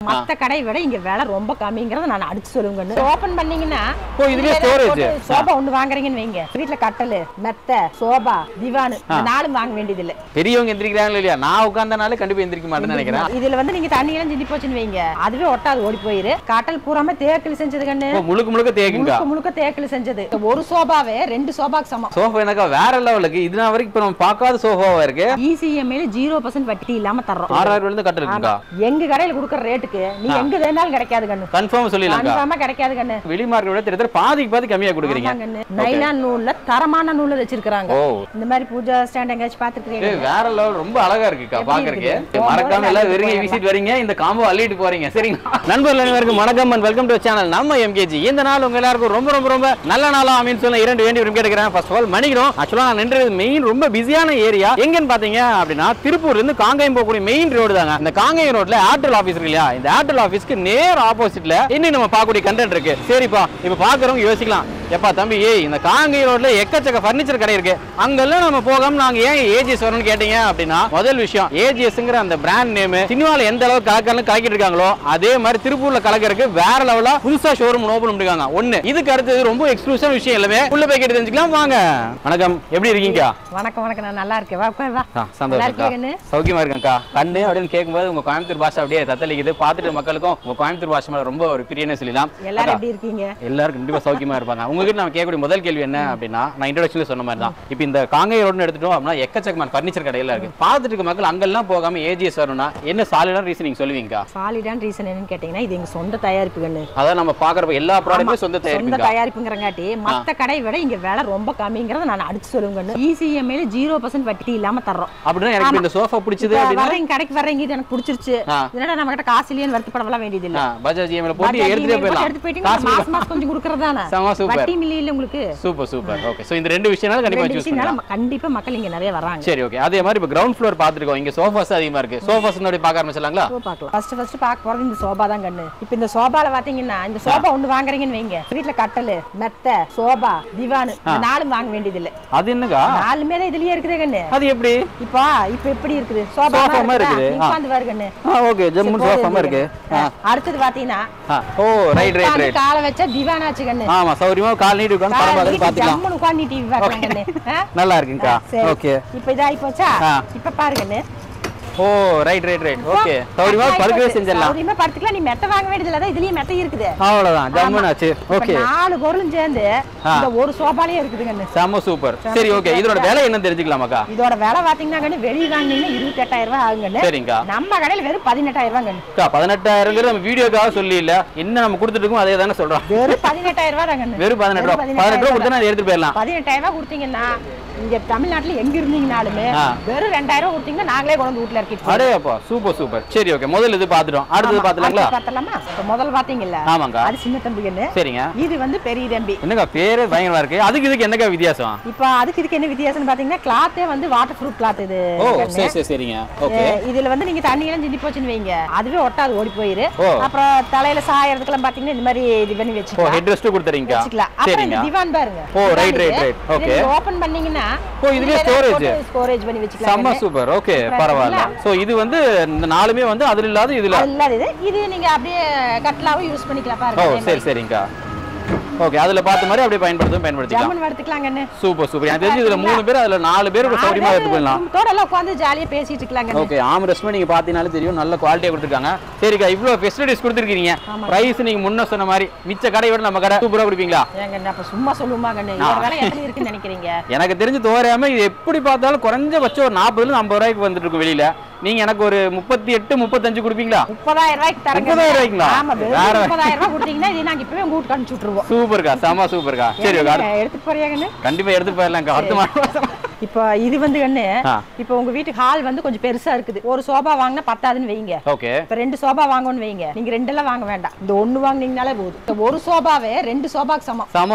மத்த கடை விட இங்க விலை ரொம்ப கம்மிங்கறத நான் அடிச்சு சொல்லுங்க. ஓபன் பண்ணீங்கன்னா இதுலயே ஸ்டோரேஜ் சோபா ஒன்னு வாங்குறீங்கன்னு வைங்க. வீட்ல கட்டல், மெத்த, சோபா, திவான் நாலும் வாங்க வேண்டியது இல்ல. பெரியவங்க எந்திரிக்கிறாங்களா இல்லையா? நான் உட்கார்ந்தனால கண்டிப்பா எந்திரிக்க மாட்டேன்னு நினைக்கிறேன். இதுல வந்து நீங்க தண்ணி எல்லாம் சிந்தி போச்சுன்னு வைங்க, அதுவே ஒட்டாது ஓடி போயிரு. கட்டல் பூராம தேக்கில செஞ்சது கண்ணு. முழுக்க தேக்குங்க. முழுக்க தேக்கில செஞ்சது. ஒரு சோபாவே 2 சோபாக்கு சமம். சோஃபா எனக்கு வேற லெவலுக்கு. இதுனா வரைக்கும் இப்ப நம்ம பார்க்காத சோஃபாவா இருக்கு. ECMல 0% வட்டி இல்லாம தர்றோம். 6000 இருந்து கட்டல் இருக்குங்க. எங்க கடையில குடுக்குற ரேட்டுக்கு நீ எங்க வேணாலும் கிடைக்காது கண்ணு. கன்ஃபார்ம் சொல்லிடலாம். கன்ஃபார்மா கிடைக்காது கண்ணு. வெளி மார்க்கெட் விட திரத்தர பாதி கம்மியா கொடுக்குறீங்க. நைலான் நூல்ல தரமான நூல்ல வச்சிருக்காங்க. இந்த மாதிரி பூஜா ஸ்டாண்ட் எங்கயாச்சும் பாத்துக்கிறீங்க? வேற லெவல், ரொம்ப அழகா இருக்குக்கா பாக்குறதுக்கு. மறக்காம எல்லாம் வெறுங்க விசிட் வரீங்க, இந்த காம்போ அள்ளிட்டு போறீங்க. சரிங்களா நண்பர்கள் அனைவருக்கும் வணக்கம் and welcome to channel நம்ம MKG. இந்த நாள் உங்க எல்லாருக்கும் ரொம்ப நல்ல நாளா அமைன்னு சொல்ல இரண்டு வேண்டி விரும்பி கேட்கிறேன். ஃபர்ஸ்ட் ஆஃப் ஆல் மணிக்கிறோம். ஆக்சுவலா நான் நின்றது மெயின் ரொம்ப பிஸியான ஏரியா. எங்கன்னு பாத்தீங்க அப்படின்னா திருப்பூர்ல இருந்து காங்கேயம் போகக்கூடிய மெயின் ரோடு தாங்க. இந்த காங்கேயம் ரோட்ல ஏர்டெல் ஆபீஸ் இருக்கு இல்லையா? இந்த ஏர்டெல் ஆபீஸ்க்கு நேர் ஆப்போசிட்ல இன்னும் நம்ம பார்க்கக்கூடிய கண்டென்ட் இருக்கு. சரிப்பா, இப்ப பாக்குறவங்க யோசிக்கலாம், எப்பா தம்பி இந்த காங்கேயம் ரோட்ல எக்கச்சக்க பர்னிச்சர் கடை இருக்கு, அங்கெல்லாம் நம்ம போகாம நாங்க ஏன் ஏஜிஎஸ் வரணும்னு கேட்டீங்க அப்படின்னா, முதல் விஷயம் ஏஜிஎஸ்ங்கிற அந்த பிராண்ட் நேம் சினிமால எந்த அளவுக்கு கலக்கிட்டு இருக்காங்களோ அதே மாதிரி திருப்பூர்ல கலக்கிறதுக்கு வேற லெவலா புதுசா ஷோரூம் ஓபன் பண்ணிருக்காங்க. ஒண்ணு இதுக்கு அடுத்தது ரொம்ப எக்ஸ்க்ளூசிவ் விஷயம் எல்லாமே உள்ள போய் கேட்டு தெரிஞ்சுக்கலாம் வாங்க. வணக்கம், எப்படி இருக்கீங்க? வணக்கம், நான் நல்லா இருக்கேன். வா சந்தோஷம், சௌக்கியமா இருக்கேன்க்கா. கண்ணு அப்படின்னு கேட்கும்போது உங்க கோயம்புத்தூர் பாஷை அப்படியே தத்தளிக்குது. பார்த்துட்டு மக்களுக்கும் உங்க கோயம்புத்தூர் பாஷை மேல ரொம்ப ஒரு பிரியனே சொல்லலாம். எல்லாரும் எப்படி இருக்கீங்க? எல்லாரும் கண்டிப்பா சௌக்கியமா இருப்பாங்க. உங்ககிட்ட நம்ம கேட்கக்கூடிய முதல் கேள்வி என்ன அப்படின்னா, நான் இன்ட்ரோடக்ஷன்ல சொன்ன மாதிரி தான், இப்போ இந்த காங்கேயம் ரோடுன்னு எடுத்துட்டோம் அப்படின்னா எக்கச்சக்கமான பர்னிச்சர் கடையில இருக்கு. பார்த்துட்டு இருக்க மக்கள் அங்கெல்லாம் போகாம ஏஜிஎஸ் வரணும்னா என்ன சாலிடான ரீசன் நீங்க சொல்லுவீங்க? சாலிடான ரீசன் என்னன்னு கேட்டீங்கன்னா, இது எங்க சொந்த தயாரிப்புகள். அதான் நம்ம பாக்குற எல்லா ப்ராடக்ட்டும் சொந்த தயாரிப்புங்கிறங்காட்டி மத்த கடை விட இங்க விலை ரொம்ப கம்மிங்கறத நான் அடிச்சு சொல்லுங்க. ECMல 0% வட்டி இல்லாம தர்றோம். அப்படினா எனக்கு இந்த சோஃபா பிடிச்சது அப்படினா வரேன் கடைக்கு வரேங்க, இது எனக்கு பிடிச்சிருச்சு. இதனால நம்ம கிட்ட காசு இல்லைன்னு வருத்தப்படலாம் வேண்டியது இல்ல. பஜாஜ் EMல போட்டு எடுத்துட்டே போலாம். எடுத்து போய்ட்டு மாசம் கொஞ்சம் குடுக்கறதானே. வட்டி இல்ல உங்களுக்கு. சூப்பர். ஓகே, சோ இந்த ரெண்டு விஷயனால கண்டிப்பா சூஸ் பண்ணலாம். கண்டிப்பா மக்கள் இங்க நிறைய வராங்க. சரி, ஓகே. அதே மாதிரி இப்ப கிரவுண்ட் ஃப்ளோர் பாத்துறோம். இங்க சோஃபாஸ் அதிகமா இருக்கு. சோஃபாஸ் நோடி பார்க்க ஆரம்பிச்சலாங்களா? பார்க்கலாம். ஃபர்ஸ்ட் பார்க்க போறது இந்த சோபா தான் கண்ணு. இப்போ இந்த சோபால பாத்தீங்கன்னா, இந்த சோபா ஒன்னு வாங்குறீங்கன்னு வைங்க, வீட்ல கட்டல், மெத்த, சோபா, திவான் நாலும் வாங்க வேண்டியது இல்ல. அது என்னங்க? நாலுமே தான் இதுலயே இருக்குது கண்ணு. அது எப்படி? இப்போ எப்படி இருக்குது? சோபா மாதிரி இருக்குது. உட்கார்ந்து பாரு கண்ணு. ஓகே, ஜம்மு சோஃபா மாதிரி இருக்கு. அடுத்து பாத்தீங்கன்னா ரைட் காலை வச்சா திவான் ஆச்சு கண்ணு. ஆமா, சௌரியமா கால் நீட்டி உட்கார்ந்து படம் பார்த்து பாத்துக்கலாம். ஜம்முன்னு உட்கார்ந்து டிவி பார்க்கலாம் கண்ணு. நல்லா இருக்குங்கா. ஓகே, இப்போ இதாயி போச்சா? இப்போ பாரு கண்ணு. ரைட். ஓகே, சௌரியமா படுக்கவே செஞ்சிடலாம். சௌரியமா படுத்துக்கலாம். நீ மெத்த வாங்க வேண்டியது இல்ல, இதுலயே மெத்த இருக்குது. அவ்வளவுதான், ஜம்முனாச்சு. ஓகே, நாலு பொருளும் சேர்ந்து இந்த ஒரு சோபாலயே இருக்குது கண்ணு. செம சூப்பர். சரி, ஓகே. இதோட விலை என்ன தெரிஞ்சுக்கலாமாக்கா? இதோட விலை பாத்தீங்கன்னா கண்ணு, வெளிய வாங்குனீங்கன்னா 28000 ரூபாய் ஆகுங்க. சரிங்கா. நம்ம கடையில வெறும் 18000 ரூபாய் கண்ணு. 18000ங்கிறது நம்ம வீடியோக்காக சொல்லி இல்ல, என்ன நம்ம கொடுத்துட்டு இருக்கோம் அதே தானே சொல்றோம். வெறும் 18000 ரூபாய் கண்ணு. வெறும் 18 ரூபாய். 18 ரூபாய் கொடுத்தா நான் எடுத்துட்டு போயிடலாம். 18000 ரூபாய் கொடுத்தீங்கன்னா இங்க தமிழ்நாட்டுல எங்க இருந்தீங்கனாலுமே வெறும் 2000 ரூபாய் கொடுத்தீங்கன்னா நாங்களே கொண்டு வந்து வீட்ல இறக்கிட்டு. அடேப்பா, சூப்பர். சரி, ஓகே. முதல்ல இது பாத்துறோம், அடுத்து பாத்துலாங்களா? பாத்தலாமா? முதல்ல பாத்தீங்கல்ல, ஆமாங்க, அது சின்ன தம்பி கண்ணு. சரிங்க. இது வந்து பெரிய தம்பி. என்னங்க பேரே பயங்கரமா இருக்கு. அதுக்கு இதுக்கு என்னங்க வித்தியாசம்? இப்போ அதுக்கு இதுக்கு என்ன வித்தியாசம்னு பாத்தீங்கன்னா, கிளாத்தே வந்து வாட்டர் ப்ரூஃப் கிளாத் இது. சரிங்க. ஓகே, இதுல வந்து நீங்க தண்ணி எல்லாம் சிந்தி போச்சுன்னு வைங்க, அதுவே ஒட்டாது ஓடி போயிரு. அப்புறம் தலையில சாயறதுக்கெல்லாம் பாத்தீங்கன்னா இந்த மாதிரி இது பண்ணி வச்சுக்கலாம். ஹெட் ரெஸ்ட் கொடுத்துறீங்க. அப்புறம் இந்த திவான் பாருங்க. ரைட். ஓகே, ஓபன் பண்ணீங்கன்னா இதுல ஸ்டோரேஜ் பண்ணி வச்சுக்கலாம். செம்ம சூப்பர். ஓகே, பரவாயில்லை. சோ இது வந்து இந்த நாலுமே வந்து அதுல இல்லாத இதுல இது நீங்க அப்படியே கட்லாவும் யூஸ் பண்ணிக்கலாம் பாருங்க. சரிங்கா. ஓகே, அதுல பார்த்த மாதிரி அப்படியே பயன்படுத்திக்கலாம். ஜம்மன் எடுத்துக்கலாங்கன்னு. சூப்பர். எனக்கு தெரிஞ்சு இதுல 3 பேர், அதுல 4 பேர் சௌரியமா எடுத்துக்கலாம். குடும்பத்தோட எல்லாம் உட்கார்ந்து ஜாலியா பேசிட்டு இருக்கலாங்க. ஓகே, ஆம் ரெஸ்ட் நீங்க பாத்தீனாலே தெரியும், நல்ல குவாலிட்டியா கொடுத்திருக்காங்க. சரிக்கா, இவ்ளோ ஃபெசிலிட்டிஸ் கொடுத்திருக்கீங்க. பிரைஸ் நீங்க முன்ன சொன்ன மாதிரி மிச்ச கடை விட நம்ம கடை சூப்பரா கொடுப்பீங்களா? ஏங்க அப்ப சும்மா சொல்லுமாங்கன்னு. இந்த விலை எத்தனை இருக்குன்னு நினைக்கிறீங்க? எனக்கு தெரிஞ்சு தோராயமா இது எப்படி பார்த்தாலும் குறைஞ்சபட்சம் ஒரு 40 ல 50 ரூபாய்க்கு வந்துட்டு இருக்கும் வெளியில. நீங்க எனக்கு ஒரு 38 35 கொடுப்பீங்களா? 30000 ரூபாய்க்கு தரங்க. 30000 ரூபாய்ங்களா? ஆமா, 30000 ரூபாய் கொடுத்தீங்கன்னா இது நாங்க இப்பவே உங்க வீட்டுக்கு அனுப்பிச்சு விட்டுருவோம். சூப்பர்க்கா, செம சூப்பர்க்கா. சரி, எடுத்து போறியாங்கன்னு? கண்டிப்பா எடுத்து போயிடலாம்க்கா. அடுத்த மாசம் இப்போ இது வந்து கண்ணு, இப்போ உங்க வீட்டுக்கு ஹால் வந்து கொஞ்சம் பெருசா இருக்குது. ஒரு சோபா வாங்கினா பத்தாதுன்னு வைங்க. ஓகே, இப்போ 2 சோபா வாங்கணும்னு வைங்க. நீங்க 2 எல்லாம் வாங்க வேண்டாம், இந்த ஒன்னு வாங்குனீங்கனாலே போதும். ஒரு சோபாவே 2 சோபாக்கு சமம்.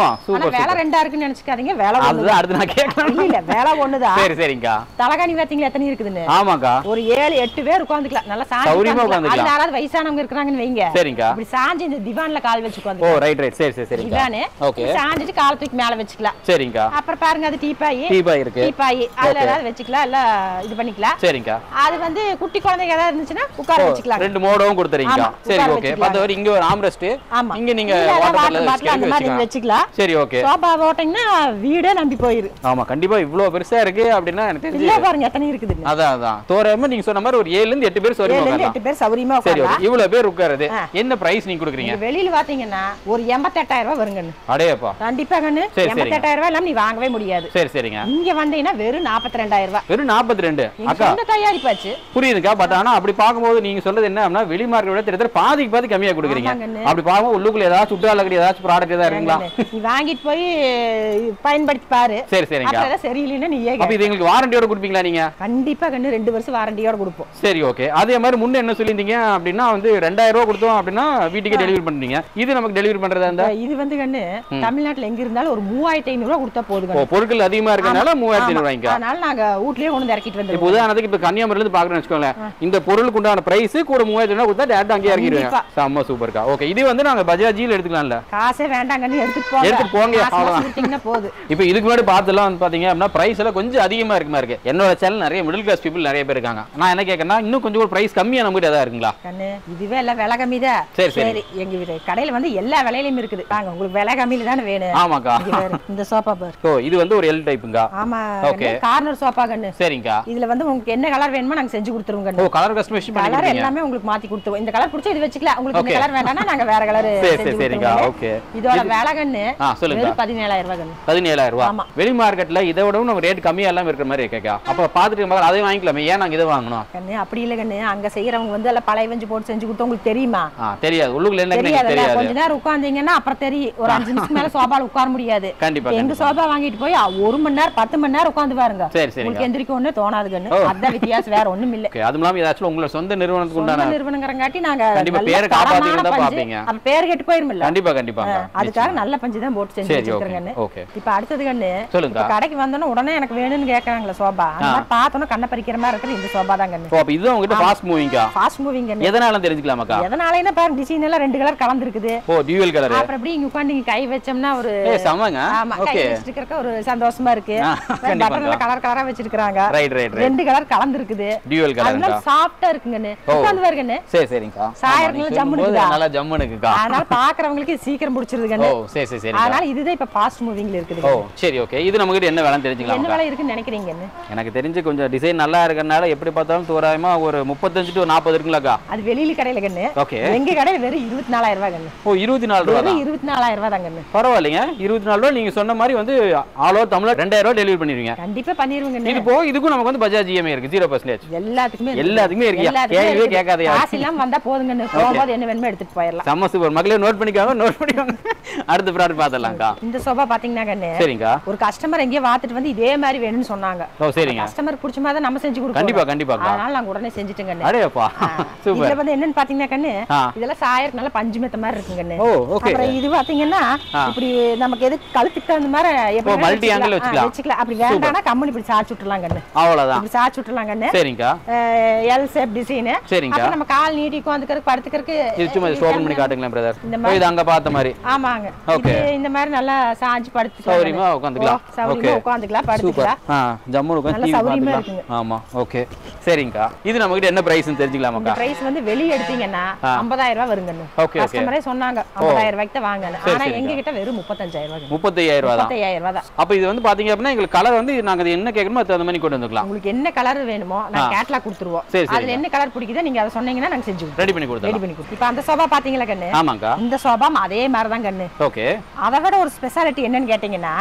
சூப்பர். வேலை 2ஆ இருக்குன்னு நினைச்சுக்காதீங்க. வேலை அதுதான் அடுத்து நான் கேட்கலாம். இல்ல, வேலை ஒண்ணுதான். சரிங்கா. தலகாணி பாத்தீங்களா எத்தனை இருக்குதுன்னு? ஆமாக்கா, ஒரு 7-8 பேர் உட்கார்ந்துக்கலாம். நல்லா சாஞ்சி உட்கார்ந்துக்கலாம். யாராவது வயசானவங்க இருக்காங்கன்னு வைங்க. சரிங்கா. இப்படி சாஞ்சி இந்த திவான்ல கால் வச்சு உட்கார்ந்து. ரைட். சரி. திவானே. ஓகே, சாஞ்சிட்டு கால் தூக்கி மேல வச்சுக்கலாம். சரிங்கா. அப்புறம் பாருங்க, அது டீபாய் இருக்கு. பாய் அதுல ஏதாவது வச்சுக்கலாம் இல்ல இது பண்ணிக்கலாம். சரிங்கா. அது வந்து குட்டி குழந்தைங்க ஏதாவது இருந்துச்சுன்னா உட்கார வச்சுக்கலாம். ரெண்டு மோடவும் கொடுத்துறீங்க. சரி ஓகே. பார்த்தவரை இங்க ஒரு ஆம்ரெஸ்ட், இங்க நீங்க வாட்டர் பாட்டில் அந்த மாதிரி வச்சுக்கலாம். சரி ஓகே. சோபா போட்டீங்கன்னா வீடே நம்பி போயிரு. ஆமா கண்டிப்பா இவ்வளவு பெருசா இருக்கு அப்படினா எனக்கு தெரிஞ்சு இல்ல பாருங்க எத்தனை இருக்குது. அதான் தோராயமா நீங்க சொன்ன மாதிரி ஒரு 7 ல இருந்து 8 பேர் சௌரியமா உட்காரலாம். 8 பேர் சௌரியமா உட்காரலாம். சரி இவ்வளவு பேர் உட்காருது. என்ன பிரைஸ் நீங்க கொடுக்குறீங்க? வெளியில பாத்தீங்கன்னா ஒரு 88000 ரூபாய் வருங்க. அடேப்பா. கண்டிப்பா கண்ணு 88000 ரூபாய் இல்லாம நீ வாங்கவே முடியாது. சரி சரிங்க. இங்க வந்தீங்கன்னா வெறும் 42000 ரூபாய். வெறும் 42. அக்கா சொந்த தயாரிப்பாச்சு. புரியுதுக்கா. பட் ஆனா அப்படி பாக்கும்போது நீங்க சொல்றது என்ன அப்படினா வெளி மார்க்கெட் விட திட்டத்தட்ட பாதிக்கு பாதி கம்மியா கொடுக்குறீங்க. அப்படி பாக்கும்போது உள்ளுக்குள்ள ஏதாவது சுற்றாலக்கடி ஏதாவது ப்ராடக்ட் ஏதாவது இருக்குங்களா? நீ வாங்கிட்டு போய் பயன்படுத்தி பாரு. சரி சரிங்க. அப்ப சரியில்லைன்னா நீ ஏங்க. அப்ப இது உங்களுக்கு வாரண்டியோட கொடுப்பீங்களா நீங்க? கண்டிப்பா கண்ணு 2 வருஷம் வாரண்டியோட கொடுப்போம். சரி ஓகே. அதே மாதிரி முன்ன என்ன சொல்லிருந்தீங்க அப்படினா வந்து 2000 ரூபாய் கொடுத்தோம் அப்படினா வீட்டுக்கே டெலிவரி பண்றீங்க. இது நமக்கு டெலிவரி பண்றதா இருந்தா இது வந்து கண்ணு தமிழ்நாட்டுல எங்க இருந்தாலும் ஒரு 3500 ரூபாய் கொடுத்தா போதுங்க. பொருட்கள் அதிகமா இருக்கனால 3500 ரூபாய்ங்க. அதனால நாங்க வீட்லயே கொண்டு இறக்கிட்டு வந்துருவோம். இப்போ உதாரணத்துக்கு இப்ப கன்னியாகுமரியில இருந்து பாக்குறேன்னு வெச்சுக்கோங்களேன். இந்த பொருளுக்கு உண்டான பிரைஸ் கூட 3000 ரூபாய் கொடுத்தா டேரக்டா அங்கேயே இறக்கிடுவாங்க. செம்ம சூப்பர்க்கா. ஓகே. இது வந்து நாங்க பஜாஜ்ல எடுத்துக்கலாம்ல? காசே வேண்டாங்கன்னு எடுத்துட்டு போங்க. எடுத்துட்டு போங்க அவ்வளவுதான். போகுது. இப்போ இதுக்கு முன்னாடி பார்த்தலாம் வந்து பாத்தீங்க அப்படினா பிரைஸ் எல்லாம் கொஞ்சம் அதிகமா இருக்குமா இருக்கு. என்னோட சேனல் நிறைய மிடில் கிளாஸ் பீப்பிள் நிறைய பேர் இருக்காங்க. நான் என்ன கேக்குறேன்னா இன்னும் கொஞ்சம் ஒரு பிரைஸ் கம்மியா நம்ம கிட்ட ஏதாவது இருக்குங்களா? கண்ணு இதுவே எல்லாம் விலை கம்மிதா. சரி எங்க கடையில வந்து எல்லா விலையிலயும் இருக்குது. வாங்க உங்களுக்கு விலை கம்மியில தானே வேணும். ஆமாக்கா. இந்த சோஃபா பார். ஓ இது வந்து ஒரு எல் டைப்புங்க. ஆமா. ஓகே. கார்னர் சோஃபா கண்ணு. சரிங்க. இதுல வந்து உங்களுக்கு என்ன கலர் வேணுமோ நாங்க செஞ்சு கொடுத்துருவோம் கண்ணு. ஓ கலர் கஸ்டமைசேஷன் பண்ணி கொடுங்க. கலர் எல்லாமே உங்களுக்கு மாத்தி கொடுத்துருவோம். இந்த கலர் பிடிச்சா இது வச்சுக்கலாம். உங்களுக்கு இந்த கலர் வேண்டாம்னா நாங்க வேற கலர் செஞ்சு கொடுத்துருவோம். ஓகே. இதோட விலை கண்ணு சொல்லுங்க. 17000 ரூபாய் கண்ணு. 17000 ரூபாய். வெளி மார்க்கெட்ல இதை விட நம்ம ரேட் கம்மியா எல்லாம் இருக்கிற மாதிரி இருக்கா. அப்ப பாத்துட்டு போது அதை வாங்கிக்கலாமே. ஏன் நாங்க இதை வாங்கணும்? கண்ணு அப்படி இல்ல கண்ணு. அங்க செய்யறவங்க வந்து எல்லாம் பழைய வெஞ்சு போட்டு செஞ்சு கொடுத்தா உங்களுக்கு தெரியுமா? தெரியாது. உள்ளுக்குள்ள என்ன தெரியாது. கொஞ்ச நேரம் உட்கார்ந்தீங்கன்னா அப்புறம் தெரியும். ஒரு 5 நிமிஷம் மேல சோபால உட்கார முடியாது. கண்டிப்பா. எங்க சோபா வாங்கிட்டு போய் 1 மணி நேரம் 10 மணி நேரம் உட்கார்ந்து பாருங்க. உங்களுக்கு எந்திரிக்க ஒண்ணே தோணாது கண்ணு. அதான் வித்தியாசம், வேற ஒண்ணும் இல்ல. அதுவும் இல்லாம ஏதாச்சும் உங்களோட சொந்த நிறுவனத்துக்கு உண்டான நிறுவனங்கறங்காட்டி நாங்க கண்டிப்பா பேரை காப்பாத்திட்டு தான் பாப்பீங்க. அப்ப பேர் கெட்டு போயிரும்ல. கண்டிப்பா கண்டிப்பா. அதுக்காக நல்ல பஞ்சு தான் போட்டு செஞ்சு வச்சிருக்கேன். ஓகே. இப்போ அடுத்தது கண்ணு சொல்லுங்க. கடைக்கு வந்தோனே உடனே எனக்கு வேணும்னு கேக்குறாங்களா சோபா. அந்த பார்த்தோனே கண்ண பறிக்கிற மாதிரி இருக்கு இந்த சோபா தான் கண்ணு. அப்ப இது உங்ககிட்ட ஃபாஸ்ட் மூவிங்கா? ஃபாஸ்ட் மூவிங் கண்ணு. எதனால தெரிஞ்சுக்கலாமாக்கா? எதனாலனா பாருங்க டிசைன் எல்லாம் 2 கலர் கலந்திருக்குது. ஓ டியூவல் கலர். அப்புறம் அப்படியே இங்க உட்கார்ந்து கை வச்சோம்னா ஒரு சமங்க. ஆமா கை வச்சிருக்க ஒரு சந்தோஷமா இருக்கு. பட்டன்ல கலர் கலரா வச்சிருக்காங்க. Right right right. 2 கலர் கலந்திருக்குது. Dual colour. அதனால சாஃப்ட்டா இருக்குங்கண்ணே. உட்கார்ந்து பாருங்கண்ணே. சரி சரிங்கா. சாயர்ல ஜம்முன்னு இருக்குதா? நல்லா ஜம்முன்னு இருக்குக்கா. அதனால பாக்குறவங்களுக்கு சீக்கிரம் பிடிச்சிருதுங்கண்ணே. ஓ சரி சரி சரி. அதனால இதுதான் இப்ப ஃபாஸ்ட் மூவிங்ல இருக்குது. ஓ சரி ஓகே. இது நமக்கு என்ன வேலை தெரிஞ்சுக்கலாம். என்ன வேலை இருக்குன்னு நினைக்கிறீங்கன்னு? எனக்கு தெரிஞ்சு கொஞ்சம் டிசைன் நல்லா இருக்கறனால எப்படி பார்த்தாலும் தோராயமா ஒரு 35 to 40 இருக்குலக்கா. அது வெளியில கடையில கண்ணு. ஓகே. எங்க கடையில வெறும் 24000 ரூபாய் கண்ணு. ஓ 24000 ரூபாய். வெறும் 24000 ரூபாய் தான் கண்ணு. பரவாயில்லைங்க. 24000 ரூபாய் நீங்க சொன்ன மாதிரி வந்து ஆல் ஓவர் தமிழ்ல 2000 ரூபாய் டெலிவரி பண்ணிடுவீங்க. கண்டிப்பா பண்ணிடுவீங்க கண்ணு. இது போக இதுக்கு நமக்கு வந்து பஜாஜ் இஎம்ஐ இருக்கு 0%. எல்லாத்துக்குமே இருக்கு. கேள்வியே கேட்காதயா. காசு இல்லாம வந்தா போதுங்க கண்ணு. போகும்போது என்ன வேணுமோ எடுத்துட்டு போயிரலாம். சம சூப்பர். மக்களே நோட் பண்ணிக்கோங்க. அடுத்த ப்ராடக்ட் பார்த்தலாம்க்கா. இந்த சோபா பாத்தீங்கன்னா கண்ணு. சரிங்க. ஒரு கஸ்டமர் எங்கேயே வாத்துட்டு வந்து இதே மாதிரி வேணும்னு சொன்னாங்க. ஓ சரிங்க. கஸ்டமர் பிடிச்ச மாதிரி தான் நம்ம செஞ்சு கொடுப்போம். கண்டிப்பா கண்டிப்பா. அதனால நான் உடனே செஞ்சிட்டேன் கண்ணு. அடேப்பா சூப்பர். இதுல வந்து என்னன்னு பாத்தீங்கன்னா கண்ணு இதெல்லாம் சாயருக்கு நல்ல பஞ்சு மெத்த மாதிரி இருக்கு கண்ணு. ஓ ஓகே. அப்புறம் இது பாத்தீங்கன்னா இப்படி நமக்கு எது கழுத்துக்கு அந்த மாதிரி எப்படி மல்டி ஆங்கிள் வச்சுக்கலாம். அப்படி வேண்டாம்னா கம்பெனி இப்படி சாச்சு விட்டுறலாம் கண்ணு. அவ்வளவுதான். இப்படி சாச்சு விட்டுறலாம் கண்ணு. சரிங்க. L shape design. சரிங்க. அப்ப நம்ம கால் நீட்டி உட்கார்ந்துக்கிறதுக்கு படுத்துக்கிறதுக்கு இது சும்மா ஓபன் பண்ணி காட்டுங்களேன் பிரதர். இது அங்க பார்த்த மாதிரி. ஆமாங்க. ஓகே. இந்த மாதிரி நல்லா சாஞ்சு படுத்து சௌரியமா உட்கார்ந்துக்கலாம். சௌரியமா உட்கார்ந்துக்கலாம் படுத்துக்கலாம். ஜம்முன்னு உட்கார்ந்து சௌரியமா இருக்குங்க. ஆமா ஓகே. சரிங்கக்கா. இது நமக்கு என்ன பிரைஸ்னு தெரிஞ்சுக்கலாமாக்கா? பிரைஸ் வந்து வெளிய எடுத்தீங்கன்னா 50000 ரூபாய் வருங்க. கஸ்டமரே சொன்னாங்க 50000 ரூபாய்க்கு தான் வாங்கன்னு. ஆனா எங்க கிட்ட வெறும் 35000 ரூபாய். 35000 ரூபாய் தான். 35000 ரூபாய் தான். அப்ப இது வந்து பாத்தீங்க அப்படினா உங்களுக்கு கலர் வந்து நாங்க என்ன கேக்குறோமோ அது அந்த மாதிரி கொண்டு வந்துக்கலாம். உங்களுக்கு என்ன கலர் வேணுமோ நான் கேட்டலாக் கொடுத்துருவோம். அதுல என்ன கலர் பிடிக்குதோ நீங்க அத சொன்னீங்கன்னா நாங்க செஞ்சு ரெடி பண்ணி கொடுத்துறோம். ரெடி பண்ணி கொடுத்து. இப்போ அந்த சோபா பாத்தீங்களா கண்ணு? ஆமாங்கா. இந்த சோபா அதே மாதிரி தான் கண்ணு. ஓகே. அத விட ஒரு ஸ்பெஷாலிட்டி என்னன்னு கேட்டீங்கன்னா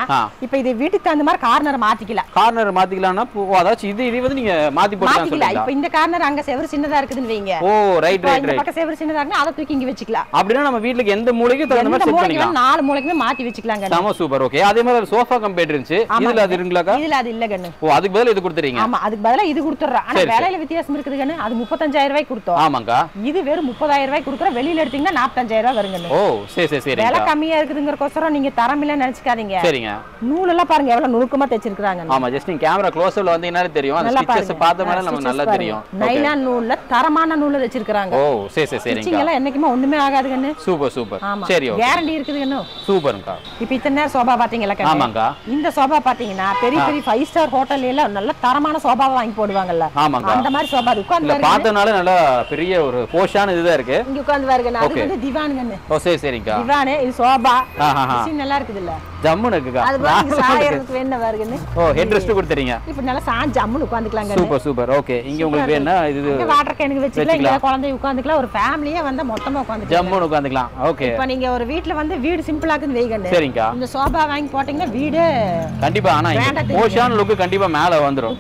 இப்போ இது வீட்டுக்கு அந்த மாதிரி கார்னர் மாத்திக்கலாம். கார்னர் மாத்திக்கலாம்னா அதாவது இது வந்து நீங்க மாத்தி போடலாம் சொல்றீங்க. இப்போ இந்த கார்னர் அங்க செவர் சின்னதா இருக்குதுன்னு வைங்க. ஓ ரைட் ரைட். இந்த பக்கம் செவர் சின்னதா இருக்குனா அத தூக்கி இங்க வெச்சுக்கலாம். அப்படினா நம்ம வீட்டுக்கு எந்த மூலைக்கு தகுந்த மாதிரி செட் பண்ணிக்கலாம். 4 மூலைக்குமே மாத்தி வெச்சுக்கலாங்க. சம சூப்பர். ஓகே. அதே மாதிரி சோஃபா கம்பேட் இருந்துச்சு. இதுல அது இருக்குலக்கா? இதுல அது இல்ல கண்ணு. ஓ அதுக்கு பதிலா இது கொடுத்துறீங்க. ஆமா அதுக்கு பதிலா இது கொடுத்துறோம். ஆனா விலையில வித்தியாசம் இருக்குது கண்ணு. அது 35000 ரூபாய் கொடுத்தோம். ஆமாங்க. இது வெறும் 30000 ரூபாய் கொடுக்குற. வெளியில எடுத்தீங்கன்னா 45000 ரூபாய் வருங்க. ஓ சரி சரி சரி. விலை கம்மியா இருக்குதுங்கறக்கோசரம் நீங்க தரம் இல்ல நினைச்சுக்காதீங்க. சரிங்க. நூல் எல்லாம் பாருங்க எவ்வளவு நுணுக்கமா தைச்சிருக்காங்க. ஆமா ஜஸ்ட் நீங்க கேமரா க்ளோஸ் அப்ல வந்தீங்கனாலே தெரியும். அந்த ஸ்டிச்சஸ் பார்த்த மாதிரி நமக்கு நல்லா தெரியும். நைலான் நூல்ல தரமான நூல்ல தைச்சிருக்காங்க. ஓ சரி சரி சரிங்க. ஸ்டிச்சிங் எல்லாம் என்னைக்குமே ஒண்ணுமே ஆகாது கண்ணு. Super super. சரி ஓகே. கேரண்டி இருக்குது கண்ணு. சூப்பர்ங்கா. இப்போ இத்தனை நேரம் சோபா பாத்தீங்களா கண்ணு? ஆமாங்க. இந்த சோபா பாத்தீங்கன்னா பெரிய பெரிய 5 ஸ்டார் ஹோட்டல்ல எல்லாம் நல்ல தரமான சோபாவை வாங்கி போடுவாங்கல்ல அந்த மாதிரி சோபா உட்கார்ந்து பார்த்தனால நல்ல பெரிய ஒரு போஷான இதுதான் இருக்கு இங்க உட்கார்ந்து பாருங்க அது வந்து திவான்ங்கன்னு சரிங்க திவான் இது சோபா டிசைன் நல்லா இருக்குது இல்ல ஜம்முன்னு இருக்குங்க அது பாருங்க சாயறதுக்கு வேணா பாருங்க ஹெட் ரெஸ்ட் கொடுத்துறீங்க இப்போ நல்லா சாஞ்சு ஜம்முன்னு உட்கார்ந்துக்கலாங்க சூப்பர் ஓகே இங்க உங்களுக்கு வேணா இது வாட்டர் கேனுக்கு வெச்சிக்கலாம் இங்க குழந்தை உட்கார்ந்துக்கலாம் ஒரு ஃபேமிலியே வந்து மொத்தமா உட்கார்ந்து ஜம்முன்னு உட்கார்ந்துக்கலாம் ஓகே இப்போ நீங்க ஒரு வீட்ல வந்து வீடு சிம்பிளா இருக்குன்னு வைங்க சரிங்க இந்த சோபா வாங்கி போட்டீங்கன்னா வீடு கண்டிப்பா ஆனா போஷான லுக் கண்டிப்பா மேல வந்துரும்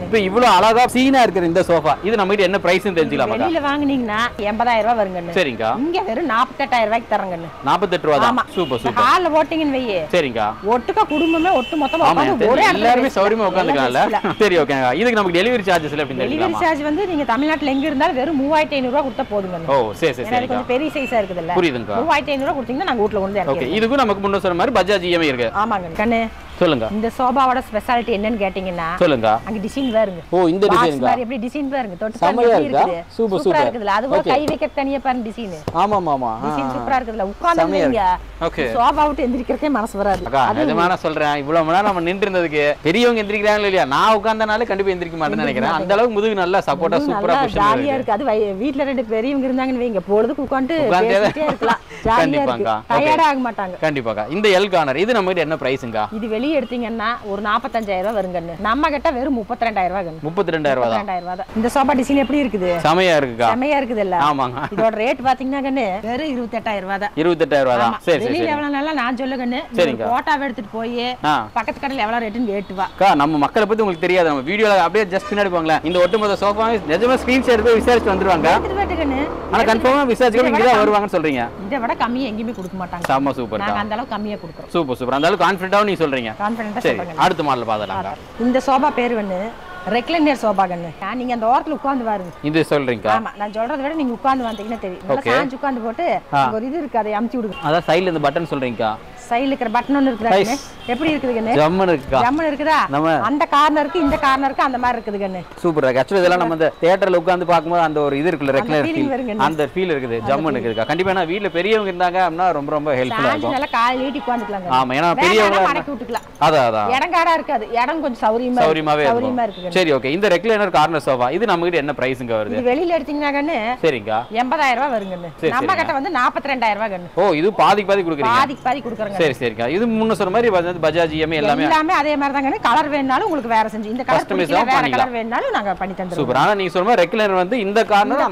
இப்போ இவ்ளோ அழகா சீனா இருக்கிற இந்த சோஃபா இது நம்ம கிட்ட என்ன பிரைஸ்னு தெரிஞ்சுக்கலாமா வெளியில வாங்குனீங்கன்னா 80000 ரூபாய் வருங்க சரிங்க இங்க வெறும் 48000 ரூபாய்க்கு தரங்க 48 ரூபாய் தான் சூப்பர் ஹால்ல போட்டீங்கன்னு வையே சரிங்க ஒட்டுக்க குடும்பமே ஒட்டு மொத்தமா உட்கார்ந்து ஒரே எல்லாரும் சௌரியமா உட்கார்ந்துக்கலாம்ல சரி ஓகேங்க இதுக்கு நமக்கு டெலிவரி சார்ஜஸ் எல்லாம் எப்படி டெலிவரி சார்ஜ் வந்து நீங்க தமிழ்நாட்டுல எங்க இருந்தாலும் வெறும் 3500 ரூபாய் கொடுத்தா போதுங்க சரி கொஞ்சம் பெரிய சைஸா இருக்குதுல்ல புரியுதுங்க 3500 ரூபாய் கொடுத்தீங்கன்னா நாங்க வீட்ல கொண்டு ஓகே இதுக்கு நமக்கு முன்ன சொன்ன மாதிரி பஜாஜ் இஎம்ஐ இருக்கு ஆமாங்க கண்ணே சொல்லுங்க இந்த சோபாவோட ஸ்பெஷாலிட்டி என்னன்னு கேட்டிங்கன்னா சொல்லுங்க அங்க டிசைன் பாருங்க இந்த டிசைன் பாருங்க எப்படி டிசைன் பாருங்க தொட்டு பாருங்க இருக்குது சூப்பரா இருக்குதுல அது கூட கை வைக்க தனியா பாருங்க டிசைன் ஆமா டிசைன் சூப்பரா இருக்குதுல உட்கார்ந்தீங்க ஓகே சோபா விட்டு எந்திரிக்கிறதே மனசு வராது அது நிஜமான சொல்றேன் இவ்வளவு மணி நேரம் நம்ம நின்று இருந்ததுக்கு பெரியவங்க எந்திரிக்கிறாங்க இல்லையா நான் உட்கார்ந்தனால கண்டிப்பா எந்திரிக்க மாட்டேன்னு நினைக்கிறேன் அந்த அளவுக்கு முதுகு நல்லா சப்போர்ட்டா சூப்பரா பொசிஷன் ஜாலியா இருக்கு அது வீட்ல ரெண்டு பெரியவங்க இருந்தாங்கன்னு வைங்க பொழுதுக்கு உட்கார்ந்து பேசிட்டே இருக்கலாம் ஜாலியா இருக்கு டயர்ட் ஆக மாட்டாங்க கண்டிப்பா இந்த எல் கார்னர் இது நம்ம கிட்ட என்ன பிரைஸ்ங்க இது வெளிய எடுத்தீங்கன்னா ஒரு 45000 ரூபாய் வருங்க நம்ம கிட்ட வெறும் 32000 ரூபாய் 32000 ரூபாய் தான் இந்த சோபா டிசைன் எப்படி இருக்குது செமையா இருக்குங்க செமையா இருக்குதுல்ல ஆமாங்க இதோட ரேட் பாத்தீங்கன்னா கண்ணு வெறும் 28000 ரூபாய் தான் 28000 ரூபாய் தான் சரி வெளிய எவ்வளவு நல்லா நான் சொல்லுங்கன்னு போட்டோவை எடுத்துட்டு போய் பக்கத்து கடையில எவ்வளவு ரேட்னு கேட்டு வா நம்ம மக்களை பத்தி உங்களுக்கு தெரியாது நம்ம வீடியோல அப்படியே ஜஸ்ட் பின்னாடி போங்களே இந்த ஒட்டுமொத்த சோஃபா நிஜமா ஸ்கிரீன்ஷாட் எடுத்து விசாரிச்சு வந்துருவாங்க ஆனா கன்ஃபார்மா விசாரிச்சு இங்க தான் வருவாங்கன்னு சொல்றீங்க இத விட கம்மியா எங்கயுமே கொடுக்க மாட்டாங்க செம சூப்பர் நாங்க அந்த அளவுக்கு கம்மியா கொடுக்கிறோம் சூப்பர் அந்த அளவுக்கு கான்ஃபிடென்ட்டா நீ சொல்றீங்க கான்ஃபிடென்ட்டா சொல்றீங்க அடுத்த மாடல் பாதலாங்க இந்த சோபா பேர் வந்து ரெக்லைனர் சோபா கண்ணு நீங்க அந்த ஓரத்துல உட்கார்ந்து பாருங்க இது சொல்றீங்க ஆமா நான் சொல்றதை விட நீங்க உட்கார்ந்து வந்தீங்கன்னா தெரியும் நல்லா சாஞ்சு உட்கார்ந்து போட்டு ஒரு இது இருக்கு அதை அமுத்தி விடுங்க அத சைடுல இந்த பட்டன் சொல்றீங்க சைடுல இருக்கிற பட்டன் ஒன்னு இருக்குதானே எப்படி இருக்குது கண்ணு ஜம்மன் இருக்குதா ஜம்மன் இருக்குதா அந்த கார்னருக்கு இந்த கார்னருக்கு அந்த மாதிரி இருக்குது கண்ணு சூப்பரா இருக்கு एक्चुअली இதெல்லாம் நம்ம அந்த தியேட்டர்ல உட்கார்ந்து பாக்கும்போது அந்த ஒரு இது இருக்குல ரெக்லைனர் அந்த ஃபீல் இருக்குது ஜம்மன் இருக்குதா கண்டிப்பா நான் வீட்ல பெரியவங்க இருந்தாங்க அப்படினா ரொம்ப ரொம்ப ஹெல்ப்ஃபுல்லா இருக்கும் நல்லா கால் நீட்டி உட்கார்ந்துக்கலாங்க ஆமா ஏனா பெரியவங்க மடக்கி விட்டுக்கலாம் அதான் இடங்காடா இருக்காது இடம் கொஞ்சம் சௌரியமாவே இருக்கு சரி ஓகே இந்த ரெக்லைனர் கார்னர் சோஃபா இது நம்ம கிட்ட என்ன பிரைஸ்ங்க வருது இது வெளியில எடுத்தீங்கன்னா கண்ணு சரிங்க 80000 ரூபாய் வருங்க நம்ம கிட்ட வந்து 42000 ரூபாய் கண்ணு இது பாதி குடுக்குறீங்க பாதி குடுக்குறங்க சரிங்க இது முன்ன சொன்ன மாதிரி பஜாஜ் இஎம்ஐ எல்லாமே அதே மாதிரி தாங்க கலர் வேணாலும் உங்களுக்கு வேற செஞ்சு இந்த கலர் வேற கலர் வேணாலும் நாங்க பண்ணி தந்துறோம் சூப்பர் ஆனா நீங்க சொல்ற மாதிரி ரெக்லைனர் வந்து இந்த கார்னர்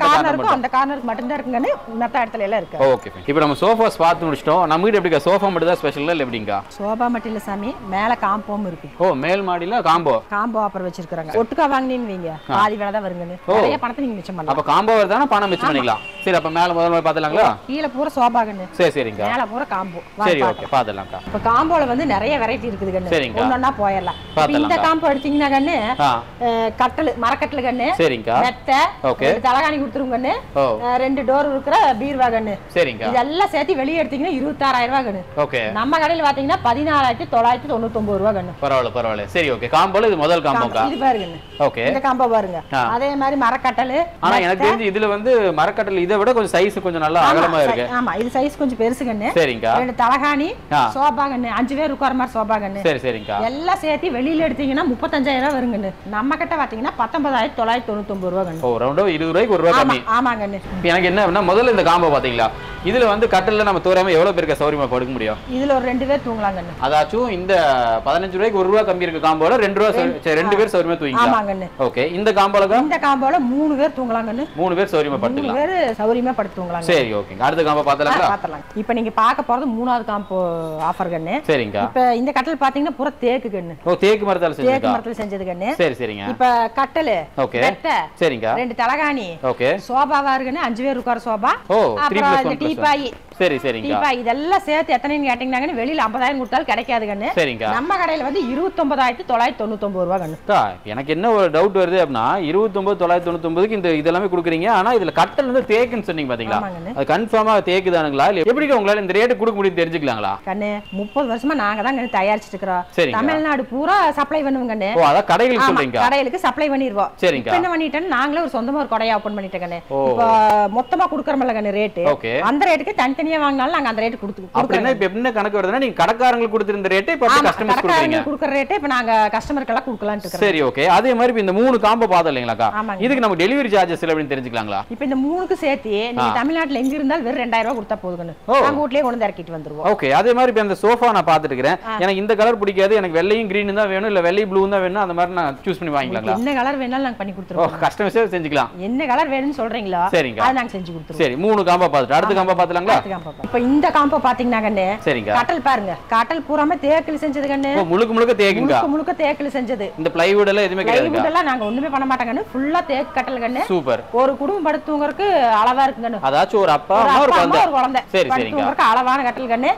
அந்த கார்னருக்கு மட்டும் தான் இருக்குங்க மத்த இடத்துல எல்லாம் இருக்கு ஓகே இப்போ நம்ம சோஃபாஸ் பார்த்து முடிச்சிட்டோம் நம்ம கிட்ட எப்படிங்க சோஃபா மட்டும் தான் ஸ்பெஷல் இல்ல எப்படிங்க சோஃபா மட்டும் இல்ல சாமி மேல காம்போம் இருக்கு மேல் மாடியில காம்போ ஆஃபர் வச்சிருக்காங்க ஒட்டுக்கா வாங்குனீங்க வீங்க பாதி விலை தான் வருங்க நிறைய பணத்தை நீங்க மிச்சம் பண்ணலாம் அப்ப காம்போ வரதானா பணம் மிச்சம் பண்ணிக்கலாம் சரி அப்ப மேல முதல்ல பாத்தலாங்களா கீழ பூரா சோபாகன்னு சரிங்க மேல பூரா காம்போ சரி ஓகே பாத்தலாம்க்கா இப்ப காம்போல வந்து நிறைய வெரைட்டி இருக்குது கண்ணு ஒண்ணா போயிரலாம் இந்த காம்போ எடுத்தீங்கன்னா கண்ணு கட்டல் மரக்கட்டல் கண்ணு சரிங்க மெத்தை தலகாணி கொடுத்துருங்க கண்ணு 2 டோர் இருக்கிற பீர்வா கண்ணு சரிங்க இதெல்லாம் சேர்த்து வெளிய எடுத்தீங்கன்னா 26000 ரூபாய் கண்ணு ஓகே நம்ம கடையில பாத்தீங்கன்னா 14999 ரூபாய் கண்ணு பரவாயில்ல சரி ஓகே காம்போல இது முதல் காம்போக்கா இது பாருங்க ஓகே இந்த காம்போ பாருங்க அதே மாதிரி மரக்கட்டல் ஆனா எனக்கு தெரிஞ்சு இதுல வந்து மரக்கட்டல் இதை விட கொஞ்சம் சைஸ் கொஞ்சம் நல்லா அகலமா இருக்கு ஆமா இது சைஸ் கொஞ்சம் பெருசு கண்ணு சரிங்க 2 தலகாணி சோபா கண்ணு 5 பேர் உட்கார மாதிரி சோபா கண்ணு சரிங்க எல்லாம் சேர்த்து வெளியில எடுத்தீங்கன்னா 35000 ரூபாய் வருங்க நம்ம கிட்ட பாத்தீங்கன்னா 19999 ரூபாய் கண்ணு ரவுண்டா 20 ரூபாய்க்கு ஒரு ரூபாய் கம்மி ஆமாங்க கண்ணு எனக்கு என்ன முதல்ல இந்த காம்போ பாத்தீங்களா இதுல வந்து கட்டல்ல நம்ம தூரமா எவ்வளவு பேருக்கு சௌரியமா படுக்க முடியும் இதுல ஒரு 2 பேர் தூங்கலாம் கண்ணு அதாச்சும் இந்த 15 ரூபாய்க்கு ஒரு ரூபாய் கம்மி இருக்கு காம்போல 2 பேர் சௌரியமா தூங்கிக்கலாம் ஆமாங்க கண்ணு ஓகே இந்த காம்போல 3 பேர் தூங்கலாம் கண்ணு 3 பேர் சௌரியமா படுத்துக்கலாம் 3 பேர் சௌரியமா படுத்து தூங்கலாம் சரி ஓகே அடுத்த காம்போ பார்த்தலாம் இப்போ நீங்க பார்க்க போறது மூணாவது காம்போ ஆஃபர் கண்ணு சரிங்க இப்போ இந்த கட்டல் பாத்தீங்கன்னா பூரா தேக்கு கண்ணு தேக்கு மரத்தால செஞ்சது கண்ணு சரிங்க இப்போ கட்டல் ஓகே மெத்தை சரிங்க 2 தலகாணி ஓகே சோபாவா இருக்குன்னு 5 பேர் உட்கார சோபா 3+1 டீபாய் சரிங்க டீபாய் இதெல்லாம் சேர்த்து எத்தனைன்னு கேட்டீங்கன்னா வெளியில 50000 கொடுத்தாலும் கிடைக்காது கண்ணு சரிங்க நம்ம கடையில வந்து 29999 ரூபாய் கண்ணு எனக்கு என்ன ஒரு டவுட் வருது அப்படின்னா 29999க்கு இந்த இதெல்லாம் கொடுக்குறீங்க ஆனா இதுல கட்டல் வந்து தேக்குன்னு சொன்னீங்க பாத்தீங்களா அது கன்ஃபார்மா தேக்கு தானுங்களா இல்ல எப்படி உங்களால இந்த ரேட் கொடுக்க முடியும் தெரிஞ்சுக்கலாங்களா கண்ணு 30 வருஷமா நாங்க தான் தயாரிச்சிட்டு இருக்கோம் தமிழ்நாடு பூரா சப்ளை பண்ணுவோம் கண்ணு அத கடைகளுக்கு சொல்றீங்க கடைகளுக்கு சப்ளை பண்ணிடுவோம் சரிங்க என்ன பண்ணிட்டேன் நாங்களே ஒரு சொந்தமா ஒரு கடையை ஓபன் பண்ணிட்டேன் கண்ணு இப்போ மொத்தமா குடுக்கறமல்ல கண்ணு ரேட் அந்த அந்த ரேட்டுக்கு தனித்தனியா வாங்கினாலும் நாங்க அந்த ரேட் கொடுத்துருவோம். அப்படின்னா இப்ப என்ன கணக்கு வருதுன்னா நீங்க கடைக்காரங்களுக்கு கொடுத்திருந்த ரேட்டே இப்ப கஸ்டமர்ஸ் கொடுக்குறீங்க. கொடுக்குற ரேட்டே இப்ப நாங்க கஸ்டமருக்கு எல்லாம் கொடுக்கலாம்னு இருக்கோம். சரி ஓகே. அதே மாதிரி இந்த 3 காம்போ பார்த்தோம் இல்லைங்களாக்கா, இதுக்கு நம்ம டெலிவரி சார்ஜஸ் எப்படின்னு தெரிஞ்சுக்கலாங்களா? இப்ப இந்த 3க்கு சேர்த்து நீங்க தமிழ்நாட்டுல எங்க இருந்தாலும் வெறும் 2000 ரூபாய் கொடுத்தா போதுங்க. நாங்க வீட்லயே கொண்டு இறக்கிட்டு வந்துருவோம். ஓகே. அதே மாதிரி இப்ப இந்த சோஃபா நான் பாத்துட்டு இருக்கேன். எனக்கு இந்த கலர் பிடிக்காது, எனக்கு வெள்ளையும் கிரீன் தான் வேணும், இல்ல வெள்ளை ப்ளூ தான் வேணும், அந்த மாதிரி நான் சூஸ் பண்ணி வாங்கிக்கலாங்களா? என்ன கலர் வேணாலும் நாங்க பண்ணி கொடுத்துருவோம். கஸ்டமைஸே செஞ்சுக்கலாம். என்ன கலர் வேணும்னு சொல்றீங்களா? சரிங்க, அத நாங்க செஞ்சு கொடுத்துருவோம். சரி 3 காம்போ பாத்துட்டு அடுத்த காம்போ பாத்துலாங்களா? இப்ப இந்த காம்போ பாத்தீங்கன்னா கண்ணே, சரிங்க, கட்டல் பாருங்க. கட்டல் பூராமே தேக்கில செஞ்சது கண்ணே. முழுக்க தேக்குங்க. முழுக்க தேக்கில செஞ்சது. இந்த பிளைவுட் எல்லாம் எதுமே கிடையாது. பிளைவுட் எல்லாம் நாங்க ஒண்ணுமே பண்ண மாட்டாங்க. ஃபுல்லா தேக்கு கட்டல் கண்ணே. சூப்பர். ஒரு குடும்பம் படுத்துவங்களுக்கு அளவா இருக்குங்க. அதாச்சும் ஒரு அப்பா அம்மா ஒரு குழந்தை. சரி சரிங்க. படுத்துவங்களுக்கு அளவான கட்டல் கண்ணே.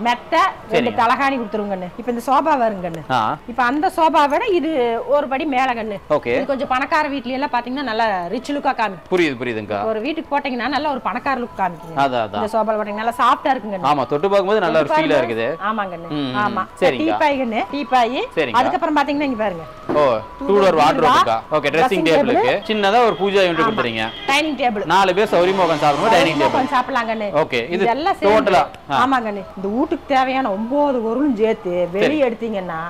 மெத்த ரெண்டு தலகாணி கொடுத்துருங்க கண்ணே. இப்ப இந்த சோபா வருங்க கண்ணே. இப்ப அந்த சோபா விட இது ஒரு படி மேல கண்ணு. இது கொஞ்சம் பணக்கார வீட்ல எல்லாம் பாத்தீங்கன்னா நல்ல ரிச் லுக்கா காமிக்கும். புரியுதுங்க. ஒரு வீட்டுக்கு போட்டீங்கன்னா நல்ல ஒரு பணக்கார லுக் காமிக்கும். அதான் இந்த சோபா போட்டீங்கன்னா நல்லா சாஃப்ட்டா இருக்குங்க. ஆமா, தொட்டு பாக்கும்போது நல்ல ஒரு ஃபீலா இருக்குது. ஆமாங்க. ஆமா. டீபாய் கண்ணு. டீபாய். அதுக்கு அப்புறம் பாத்தீங்கன்னா இங்க பாருங்க. ஓ, 2 டோர் வார்ட்ரோப் இருக்கா? ஓகே. ட்ரெஸ்ஸிங் டேபிள் இருக்கு. சின்னதா ஒரு பூஜா யூனிட் கொடுத்துறீங்க. Dining table. 4 பேர் சௌரியமா உட்கார்ந்து சாப்பிடும்போது டைனிங் டேபிள் உட்கார்ந்து சாப்பிடலாங்கண்ணே. ஓகே. இது டோட்டலா ஆமாங்கண்ணே. இந்த வீட்டுக்கு தேவையான 9 பொருளும் சேர்த்து வெளிய எடுத்தீங்கன்னா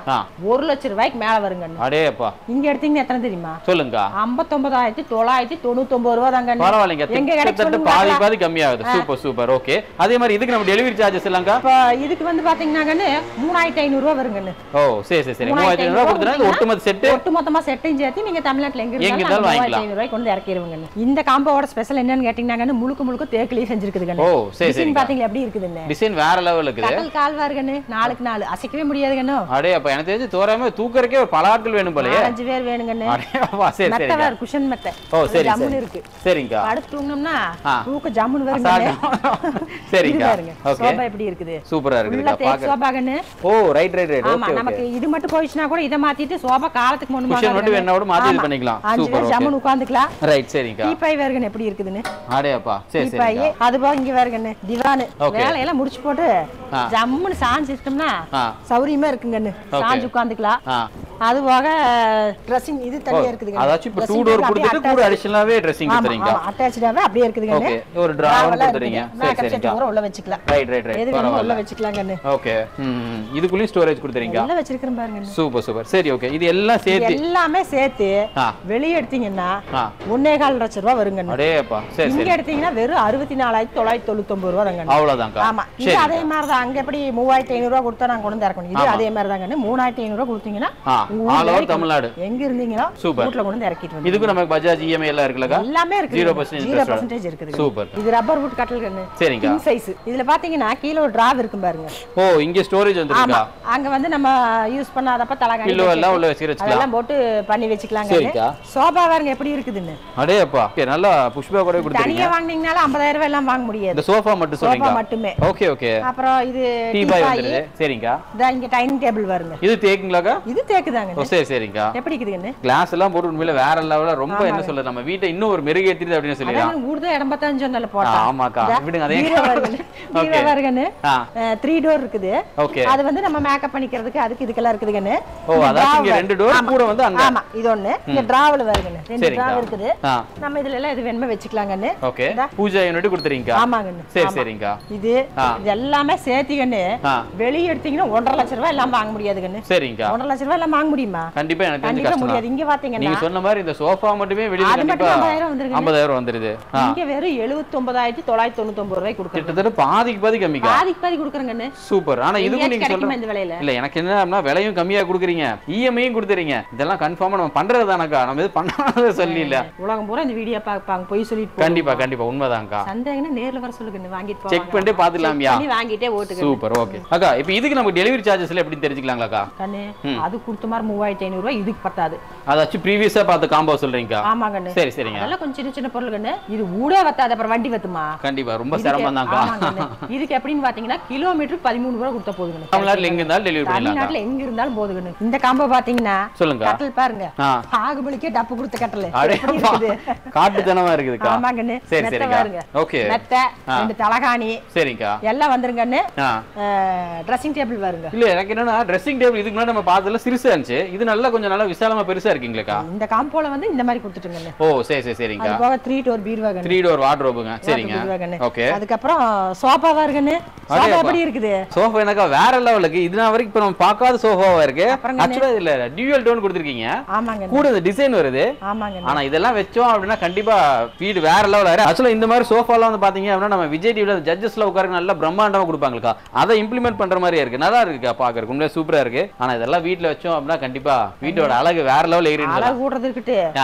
1 லட்சம் ரூபாய்க்கு மேல வருங்கண்ணே. அடேப்பா. இங்க எடுத்தீங்கன்னா எத்தனை தெரியுமா? சொல்லுங்க. 59999 ரூபாய் தாங்கண்ணே. பரவாயில்லைங்க. எங்க கிடைச்சது பாதி கம்மியாகுது. சூப்பர். ஓகே. அதே மாதிரி இதுக்கு நம்ம டெலிவரி சார்ஜஸ் எல்லாம்க்கா? இதுக்கு வந்து பாத்தீங்கன்னாங்கண்ணே 3500 ரூபாய் வருங்கண்ணே. ஓ சரி 3500 ரூபாய் கொடுத்தா ஒட்டுமொத்தமா செட்டையும் சேர்த்து நீங்க தமிழ்நாட்டுல எங்க இருந்தாலும் 3500 ரூபாய்க்கு கொண்டு இறக்கிடுவீங்க. இந்த காம்போவோட ஸ்பெஷல் என்னன்னு கேட்டீங்கன்னா முழுக்க தேக்கிலே செஞ்சிருக்குதுங்க. ஓ சரி சரி. பாத்தீங்க எப்படி இருக்குதுன்னு. டிசைன் வேற லெவல் இருக்குது. கடல் கால்வா இருக்குன்னு 4க்கு 4 அசைக்கவே முடியாதுங்கண்ணே. அடே அப்ப எனக்கு தெரிஞ்சு தோராயமா தூக்கறக்கே ஒரு பல ஆட்கள் வேணும் போலயே. 5 பேர் வேணுங்கண்ணே. அடே அப்பா சரி சரி. மெத்த குஷன் மெத்த. ஓ சரி ஜம்முன்னு இருக்கு. சரிங்க. படுத்து தூங்கணும்னா தூக்க ஜம்முன்னு வருங்க. சரிங்க. ஓகே. சோபா எப்படி இருக்குது? சூப்பரா இருக்குங்க பாக்க. சோபாங்கண்ணே. ஓ ரைட். ஆமா, நமக்கு இது மட்டும் போயிடுச்சுனா கூட இத மாத்திட்டு சோபா காலத்துக்கு முன்ன குஷன் மட்டும் வேணாவோட மாத்தி இது பண்ணிக்கலாம். சூப்பர். ஜம்முன்னு உட்கார்ந்துக்கலாம். ரைட் சரிங்க. டீபாய் வருங்க எப்படி இருக்குதுன்னு. அடே அப்பா சரி சரி. டீபாய் அது போக இங்க வருங்கண்ணே திவான். வேலை எல்லாம் முடிச்சு போட்டு ஜம்முன்னு சாஞ்சு சிஸ்டம்னா சௌரியமா இருக்குங்கண்ணே. சாஞ்சு உட்கார்ந்துக்கலாம். அது போக ட்ரெஸ்ஸிங் இது தனியா இருக்குதுங்க. அதாச்சும் இப்ப 2 டோர் கொடுத்துட்டு கூட அடிஷனலாவே ட்ரெஸ்ஸிங் கொடுத்துறீங்க. அட்டாச்சாவே அப்படியே இருக்குதுங்க. ஓகே. ஒரு டிராவர் கொடுத்துறீங்க. சரி சரி. உள்ள வச்சுக்கலாம். ரைட். பரவாயில்லை. உள்ள வச்சுக்கலாங்கண்ணே. ஓகே. இதுக்குள்ள ஸ்டோரேஜ் கொடுத்துறீங்க. உள்ள வச்சிருக்கேன் பாருங்க. சூப்பர். சரி ஓகே. இது எல்லாம் சேர்த்து எல்லாமே சேர்த்து வெளிய எடுத்தீங்கன்னா 1.25 லட்சம் ரூபாய் வருங்கண்ணே. அடே அப்பா சரி சரி. இங்க எடுத்தீங்கன்னா வெறும் 64,999 ரூபாய் தாங்க. அவ்வளவுதாங்க. ஆமா. இது அதே மாதிரி தான். அங்க எப்படி 3500 ரூபாய் கொடுத்தா நாங்க கொண்டு இறக்கணும். இது அதே மாதிரி தாங்க. 3500 ரூபாய் கொடுத்தீங்கன்னா ஆல் ஓவர் தமிழ்நாடு எங்க இருந்தீங்களோ வீட்ல கொண்டு இறக்கிட்டு வந்து. இதுக்கு நமக்கு பஜாஜ் இஎம்ஐ எல்லாம் இருக்குலங்க. எல்லாமே இருக்கு. 0% இருக்குது. சூப்பர். இது ரப்பர் வுட் கட்டல் கண்ணு. சரிங்க. King size. இதுல பாத்தீங்கன்னா கீழ ஒரு டிராவ் இருக்கும் பாருங்க. ஓ இங்க ஸ்டோரேஜ் வந்துருக்கா? அங்க வந்து நம்ம யூஸ் பண்ணாதப்ப தலகாணி கிலோ எல்லாம் உள்ள வச்சிரலாம். அதெல்லாம் போட்டு பண்ணி வெச்சுக்கலாங்க. சோபா பாருங்க எப்படி இருக்குதுன்னு. அடே அப்பா. நல்லா புஷ்பா கூட கொடுத்துருக்கீங்க. தனியா வாங்குனீங்கனால 50000 ரூபாய் எல்லாம் வாங்க முடியாது. இந்த சோஃபா மட்டும் சொல்றீங்க. சோஃபா மட்டுமே. ஓகே. அப்புறம் இது டீபாய் வந்துருது. சரிங்க. இங்க டைனிங் டேபிள் வருங்க. இது தேக்குங்களாக்கா? இது தேக்குதாங்க. ஓ சரிங்க. எப்படி இருக்குதுன்னு. கிளாஸ் எல்லாம் போட்டு உண்மையில வேற லெவல்ல ரொம்ப என்ன சொல்றது நம்ம வீட்டை இன்னும் ஒரு மெருகேத்திடுது அப்படினு சொல்லிடலாம். அதான் ஊர்தே 85 சொன்னல போட்டா. ஆமாக்கா. விடுங்க அதே. ஓகே. வருங்கன்னு. 3 டோர் இருக்குது. ஓகே. அது வந்து நம்ம மேக்கப் பண்ணிக்கிறதுக்கு அதுக்கு இதுக்கெல்லாம் இருக்குதுங்கன்னு. ஓ அதான் இங்க 2 டோர் கூட வந்து அங்க. ஆமா இது ஒண்ணு. இங்க டிராவல் வருங்கன்னு. 2 டிராவல் இருக்குது. நம்ம இதுல எல்லாம் இது வேணுமே வெச்சுக்கலாங்கன்னு. ஓகே. பூஜா யூனிட் கொடுத்துறீங்க. ஆமாங்கன்னு. சரிங்க. இது எல்லாமே சேர்த்திங்கன்னு வெளிய எடுத்தீங்கன்னா 1.5 லட்சம் ரூபாய் எல்லாம் வாங்க முடியாதுங்கன்னு. சரிங்க. 1.5 லட்சம் ரூபாய் எல்லாம் வாங்க முடியுமா? கண்டிப்பா எனக்கு தெரிஞ்சு கஷ்டம் முடியாது. இங்க பாத்தீங்கன்னா நீங்க சொன்ன மாதிரி இந்த சோஃபா மட்டுமே வெளிய கண்டிப்பா 50000 வந்துருது. இங்க வெறும் 79999 ரூபாய் கொடுக்கறேன். கிட்டத்தட்ட பாதி கம்மிங்க. பாதி கொடுக்கறேங்கன்னு. சூப்பர். ஆனா இதுக்கு நீங்க சொல்ற இந்த விலையில இல்ல எனக்கு என்னன்னா விலையும் கம்மியா கொடுக்குறீங்க, இஎம்ஐயும் கொடுத்துறீங்க. இதெல்லாம் கன்ஃபார்மா நம்ம பண்றதுதானக்கா. நம்ம இது பண்ணாத சொல்லி இல்ல. உலகம் பூரா இந்த வீடியோ பாப்பாங்க போய் சொல்லிட்டு. கண்டிப்பா உண்மைதான்க்கா. சந்தேகம்னா நேர்ல வர சொல்லுங்க. வாங்கிட்டு போங்க. செக் பண்ணிட்டு பாத்துலாம்யா. நீ வாங்கிட்டே ஓட்டுங்க. சூப்பர். ஓகே அக்கா. இப்போ இதுக்கு நம்ம டெலிவரி சார்ஜஸ்ல எப்படி தெரிஞ்சுக்கலாம்லக்கா? கண்ணே அது கொடுத்த மாதிரி 3500 ரூபாய் இதுக்கு பத்தாது. அதாச்சு ப்ரீவியஸா பார்த்த காம்போ சொல்றீங்க. ஆமா கண்ணே. சரிங்க. அதெல்லாம் கொஞ்சம் சின்ன பொருள் கண்ணே. இது ஊடே வத்தாத அப்புறம் வண்டி வத்துமா? கண்டிப்பா ரொம்ப சிரமம் தான்க்கா. இதுக்கு எப்படின்னு பாத்தீங்கன்னா கிலோமீட்டருக்கு 13 ரூபாய் கொடுத்தா போதுங்க. தமிழ்நாட்டுல எங்க இருந்தாலும் டெலிவரி பண்ணலாம். தமிழ்நாட்டுல எங்க இருந்தாலும் போதுங்க. இந்த காம்போ பாத்தீங்கன்னா சொல்லுங்க. கட்டல் பாருங்க. பாகுபலிக்கே டப்பு கொடுத்த கட்டல். காட்டுத்தனமா இருக்குதுக்கா. ஆமா கண்ணே. சரிங்க. ஓகே. மெத்த ரெண்டு தலகாணி. சரிங்க. எல்லாம் வந்துருங்கன்னு. ட்ரெஸ்ஸிங் டேபிள் வருங்க. இல்ல எனக்கு என்னன்னா ட்ரெஸ்ஸிங் டேபிள் இதுக்கு முன்னாடி நம்ம பார்த்ததுல சிறுசா இருந்துச்சு. இது நல்லா கொஞ்சம் நல்லா விசாலமா பெருசா இருக்கீங்களா? இந்த காம்போல வந்து இந்த மாதிரி கொடுத்துட்டுங்க. ஓ சரி சரி சரிங்க. அது போக 3 டோர் பீர்வாகன். 3 டோர் வார்ட்ரோபுங்க. சரிங்க. ஓகே. அதுக்கு அப்புறம் சோஃபாவா இருக்குன்னு. சோஃபா எப்படி இருக்குது? சோஃபா எனக்கு வேற லெவலுக்கு. இதுனா வரைக்கும் இப்ப நம்ம பார்க்காத சோஃபாவா இருக்கு. ஆக்சுவலா இல்ல டியூயல் டோன் கொடுத்திருக்கீங்க. ஆமாங்க. கூட இந்த டிசைன் வருது. ஆமாங்க. ஆனா இதெல்லாம் வெச்சோம் அப்படினா கண்டிப்பா வீடு வேற லெவல்ல இருக்கு. ஆக்சுவலா இந்த மாதிரி சோஃபாலாம் வந்து பாத்தீங்க அப்படினா நம்ம விஜய் டிவில ஜட்ஜஸ்ல உட்கார்ந்து நல்லா பிரம்மாண்டமா கொடுப்பாங்கக்கா. அதை இம்ப்ளிமெண்ட் பண்ற மாதிரி இருக்கு. நல்லா இருக்குக்கா பாக்குறதுக்கு. உண்மையிலே சூப்பரா இருக்கு. ஆனா இதெல்லாம் வீட்ல வெச்சோம் அப்படினா கண்டிப்பா வீட்டோட அழகு வேற லெவல்ல ஏறிடும். அழகு கூடுறதுக்கிட்டு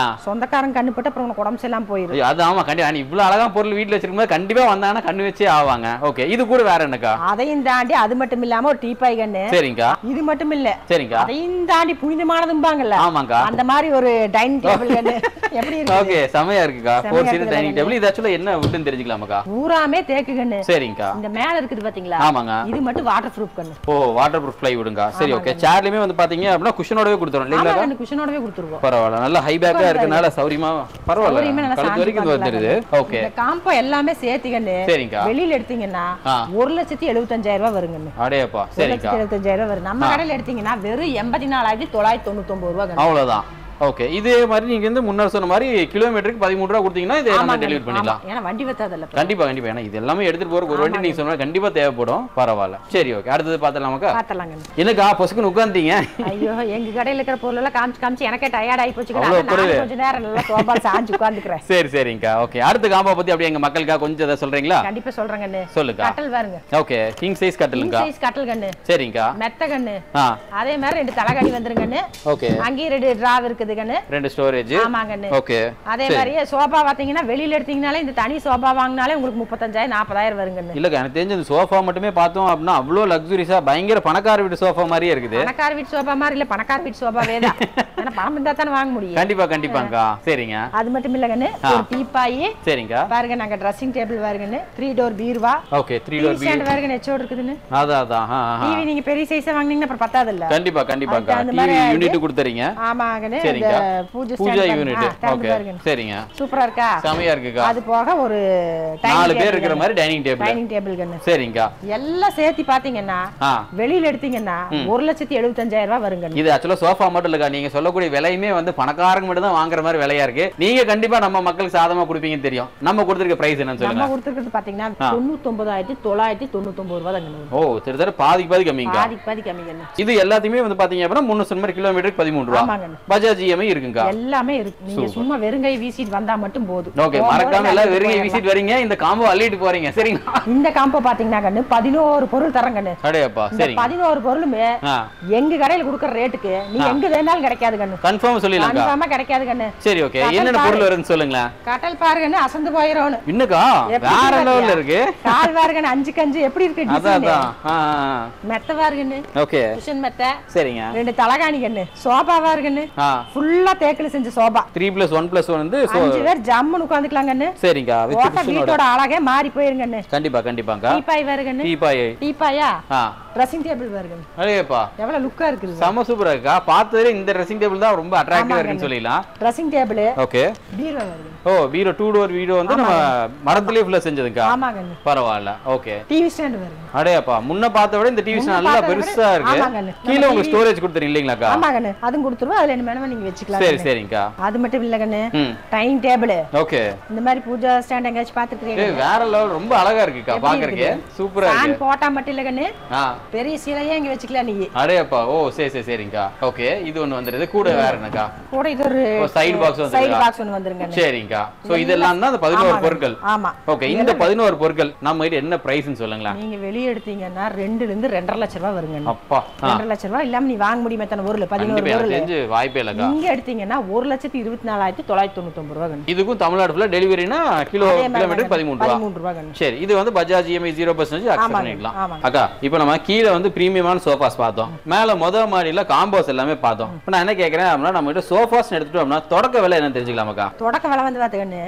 சொந்தக்காரங்க கண்ணு பட்டு அப்புறம் உனக்கு உடம்பு எல்லாம் போயிடும். அது ஆமா கண்டிப்பா. நீ இவ்வளவு அழகா பொருள் வீட்ல வச்சிருக்கும்போது கண்டிப்பா வந்தாங்கன்னா கண்ணு வச்சே ஆவாங்க. ஓகே. இது கூட வேற என்னக்கா? அதையும் தாண்டி அது மட்டும் இல்லாம ஒரு டீபாய் கண்ணு. சரிங்கக்கா. இது மட்டும் இல்ல. சரிங்கக்கா. அதையும் தாண்டி புனிதமானதும்பாங்கல்ல. ஆமாங்கா. அந்த மாதிரி ஒரு டைனிங் டேபிள் கண்ணு. எப்படி இருக்கு? ஓகே செமையா இருக்குக்கா. 4 சீட் டைனிங் டேபிள். இது एक्चुअली என்ன வுட்னு தெரிஞ்சுக்கலாமாக்கா? பூராமே தேக்கு கண்ணு. சரிங்கக்கா. இந்த மேல இருக்குது பாத்தீங்களா? ஆமாங்க. இது மட்டும் வாட்டர் ப்ரூஃப் கண்ணு. ஓ வாட்டர் ப்ரூஃப் ப்ளைவுட்ங்க. சரி ஓகே. சேர்லயுமே வந்து பாத்தீங்க அப்படினா குஷனோடவே கொடுத்துறோம் இல்லையா? ஆமா குஷனோடவே கொடுத்துருவோம். பரவாயில்லை. நல்ல ஹை பேக்கா இருக்கனால சௌரியமா பரவாயில்லை. கழுத்து வரைக்கும் வந்துருது. ஓகே. இந்த காம்போ எல்லாமே சேர்த்து கண்ணு. சரிங்கா. வெளியில எடுத்தீங்கன்னா 1,75,000 வருங்கண்ணு. அடேப்பா. சரிங்கா. 1,75,000 வரும். நம்ம கடையில எடுத்தீங்கன்னா வெறும் 84,999 ரூபாய். அவ்வளவுதான். ஓகே. இதே மாதிரி நீங்க வந்து முன்னர் சொன்ன மாதிரி கிலோமீட்டருக்கு 13 ரூபாய் கொடுத்தீங்கன்னா இதை நம்ம டெலிவரி பண்ணிடலாம். ஏன்னா வண்டி வத்தாதல்ல. கண்டிப்பா கண்டிப்பா. ஏன்னா இது எல்லாமே எடுத்துட்டு போற ஒரு வண்டி நீங்க சொன்னா கண்டிப்பா தேவைப்படும். பரவாயில்ல. சரி ஓகே. அடுத்து பார்த்தலாமாக்கா? பார்த்தலாங்க. என்னக்கா பொசுக்குன்னு உட்கார்ந்தீங்க? ஐயோ எங்க கடையில இருக்கிற பொருள் எல்லாம் காமிச்சு எனக்கே டயர்ட் ஆகி போச்சுங்க. நான் கொஞ்ச நேரம் நல்லா சோபால சாஞ்சு உட்கார்ந்துக்கிறேன். சரி சரிங்கக்கா. ஓகே. அடுத்த காம்போ பத்தி அப்படியே எங்க மக்களுக்கா கொஞ்சம் இத சொல்றீங்களா? கண்டிப்பா சொல்றேங்கண்ணே. சொல்லுங்க. கட்டல் பாருங்க. ஓகே. கிங் சைஸ் கட்டலுங்கா. கிங் சைஸ் கட்டல் கண்ணு. சரிங்கக்கா. மெத்த கண்ணு. அதே மாதிரி 2 தலகாணி வந்துருங்கண்ணே. ஓகே. அங்கே 2 டிராவ் இருக்குது கண்ணு. 2 ஸ்டோரேஜ். ஆமாங்கண்ணே. ஓகே. அதே மாதிரியே சோபா பாத்தீங்கன்னா வெளியில எடுத்தீங்கனாலே இந்த தனி சோபா வாங்குனாலே உங்களுக்கு 35,000 40,000 வருங்கண்ணே. இல்லங்க எனக்கு தெரிஞ்ச இந்த சோஃபா மட்டுமே பார்த்தோம் அப்படினா அவ்ளோ லக்ஸூரியஸா பயங்கர பணக்கார வீட்டு சோஃபா மாதிரியே இருக்குது. பணக்கார வீட்டு சோபா மாதிரி இல்ல பணக்கார வீட்டு சோபாவே தான். ஏன்னா பணம் இருந்தா தான வாங்க முடியும். கண்டிப்பா கண்டிப்பாங்க. சரிங்க. அது மட்டும் இல்லங்கண்ணே. ஒரு டீபாய். சரிங்க. பாருங்க நாங்க ட்ரெஸ்ஸிங் டேபிள் பாருங்கண்ணே. 3 டோர் பீர்வா. ஓகே. 3 டோர் பீர்வா. ஸ்டாண்ட் பாருங்க நெச்சோட இருக்குதுன்னு. அதான். டிவி நீங்க பெரிய சைஸா வாங்குனீங்கன்னா அப்புறம் பத்தாது இல்ல. கண்டிப்பா கண்டிப்பாங்க. டிவி யூனிட் கொடுத்துறீங்க. ஆமாங்கண்ணே. சரிங்க. பூஜை யூனிட். ஓகே. சரிங்க. சூப்பரா இருக்கா? செமையா இருக்குக்கா. அது போக ஒரு 4 பேர் இருக்கிற மாதிரி டைனிங் டேபிள் கண்ணு. சரிங்க. எல்லாம் சேர்த்து பாத்தீங்கன்னா வெளியில எடுத்தீங்கன்னா 1,75,000 வருங்க. இது ஆக்சுவலா சோஃபா மட்டும் இல்லக்கா. நீங்க சொல்லக்கூடிய விலையுமே வந்து பணக்காரங்க மட்டும் தான் வாங்குற மாதிரி விலையா இருக்கு. நீங்க கண்டிப்பா நம்ம மக்களுக்கு சாதமா கொடுப்பீங்கன்னு தெரியும். நம்ம கொடுத்திருக்க பிரைஸ் என்னன்னு சொல்லுங்க. நம்ம கொடுத்திருக்கிறது பாத்தீங்கன்னா 99,999 ரூபாய் தாங்க. ஓ சரி பாதி கம்மிங்க. பாதி கம்மிங்க. இது எல்லாத்தையுமே வந்து பாத்தீங்க அப்படினா 300 கிலோமீட்டருக்கு 13 ரூபாய். ஆமாங்க. பஜாஜ் இஎம்ஐ இருக்குங்க. எல்லாமே இருக்கு. நீங்க சும்மா வெறுங்கை வீசிட்டு வந்தா மட்டும் போதும். ஓகே. மறக்காம எல்லாம் வெறுங்கை வீசிட்டு வரீங்க. இந்த காம்போ அள்ளிட்டு போறீங்க. சரிங்களா? இந்த காம்போ பாத்தீங்கன்னா கண்ணு 11 பொருள் தரங்க கண்ணு. அடேப்பா. சரி. 11 பொருளுமே எங்க கடையில கொடுக்கிற ரேட்டுக்கு நீ எங்க வேணாலும் கிடைக்காது கண்ணு. கன்ஃபார்ம் சொல்லிடலாம். கன்ஃபார்மா கிடைக்காது கண்ணு. சரி ஓகே. என்னென்ன பொருள் வருதுன்னு சொல்லுங்க. கட்டல் பாருங்கன்னு அசந்து போயிரோன்னு. இன்னக்கா வேற லெவல்ல இருக்கு. கால் பாருங்கன்னு 5 கஞ்சு எப்படி இருக்கு டிசைன். அதான். மெத்த பாருங்கன்னு. ஓகே. குஷன் மெத்த. சரிங்க. 2 தலகாணி கண்ணு. சோபா பாருங்கன்னு. ஃபுல்லா தேக்குல செஞ்ச சோபா. 3+1+1 வந்து 5 பேர் ஜம்முன்னு உட்கார்ந்துக்கலாம் கண்ணு. சரிங்க. வீட்டோட அழகே மாறி போயிருங்கன்னு. கண்டிப்பாங்க. டீபாய் வருங்கன்னு. டீபாயா? ட்ரெஸ்ஸிங் டேபிள் பாருங்க. அடேப்பா. எவ்வளவு லுக்கா இருக்குது. செம சூப்பரா இருக்கா. பார்த்ததுல இந்த ட்ரெஸ்ஸிங் டேபிள் தான் ரொம்ப அட்ராக்டிவா இருக்குன்னு சொல்லலாம். Dressing table. ஓகே. பீரோ வருங்க. ஓ பீரோ 2 டோர் பீரோ வந்து நம்ம மரத்திலே ஃபுல்லா செஞ்சதுங்க. ஆமாங்க. பரவாயில்லை. ஓகே. டிவி ஸ்டாண்ட் வருங்க. அடேப்பா. முன்ன பார்த்த விட இந்த டிவி ஸ்டாண்ட் நல்லா பெருசா இருக்கு. கீழ உங்களுக்கு ஸ்டோரேஜ் கொடுத்துறீங்க இல்லீங்களாக்கா? ஆமாங்க. அதுவும் கொடுத்துருவோம். அதுல என்ன வேணுமோ நீங்க வெச்சுக்கலாம். சரிங்கா. அது மட்டும் இல்ல கண்ணு. Dining table. ஓகே. இந்த மாதிரி பூஜா ஸ்டாண்ட் எங்கயாச்சு பாத்துக்கிறீங்க? வேற லெவல் ரொம்ப அழகா இருக்குக்கா பாக்குறதுக்கு. சூப்பரா இருக்கு. ஃபேன் போட்டா மட்டும் இல்ல கண்ணு. பெரிய சீலையே இங்க வெச்சுக்கலாம் நீங்க. அடேப்பா. ஓ சரிங்கா. ஓகே. இது ஒன்னு வந்துருது. கூட வேற என்னக்கா? கூட இது ஒரு சைடு பாக்ஸ் வந்து சைடு பாக்ஸ் ஒன்னு வந்துருங்க. சரிங்கா. சோ இதெல்லாம் தான் அந்த 11 பொருட்கள். ஆமா. ஓகே. இந்த 11 பொருட்கள் நம்ம கிட்ட என்ன பிரைஸ்னு சொல்லுங்களா? நீங்க வெளிய எடுத்தீங்கன்னா 2 ல இருந்து 2.5 லட்சம் ரூபாய் வருங்க. அப்பா. 2.5 லட்சம் ரூபாய் இல்லாம நீ வாங்க முடியுமா எத்தனை பொருள்? 11 பொருள். தெரிஞ்சு வாய்ப்பே இல்லக்கா. இங்க எடுத்தீங்கன்னா 1,24,999 ரூபாய். இதுக்கும் தமிழ்நாடு ஃபுல்லா டெலிவரினா கிலோமீட்டருக்கு 13 ரூபாய். சரி. இது வந்து பஜாஜ் இஎம்ஐ 0% அக்செப்ட் பண்ணிக்கலாம். அக்கா இப்போ நம்ம கீழ வந்து பிரீமியமான சோஃபாஸ் பார்த்தோம். மேல முதல் மாடியில காம்போஸ் எல்லாமே பார்த்தோம். இப்போ நான் என்ன கேக்குறேன் அப்படினா நம்ம கிட்ட சோஃபாஸ் எடுத்துட்டோம் அப்படினா தொடக்க விலை என்ன தெரிஞ்சுக்கலாமாக்கா? தொடக்க விலை வந்து பாத்துக்கன்னு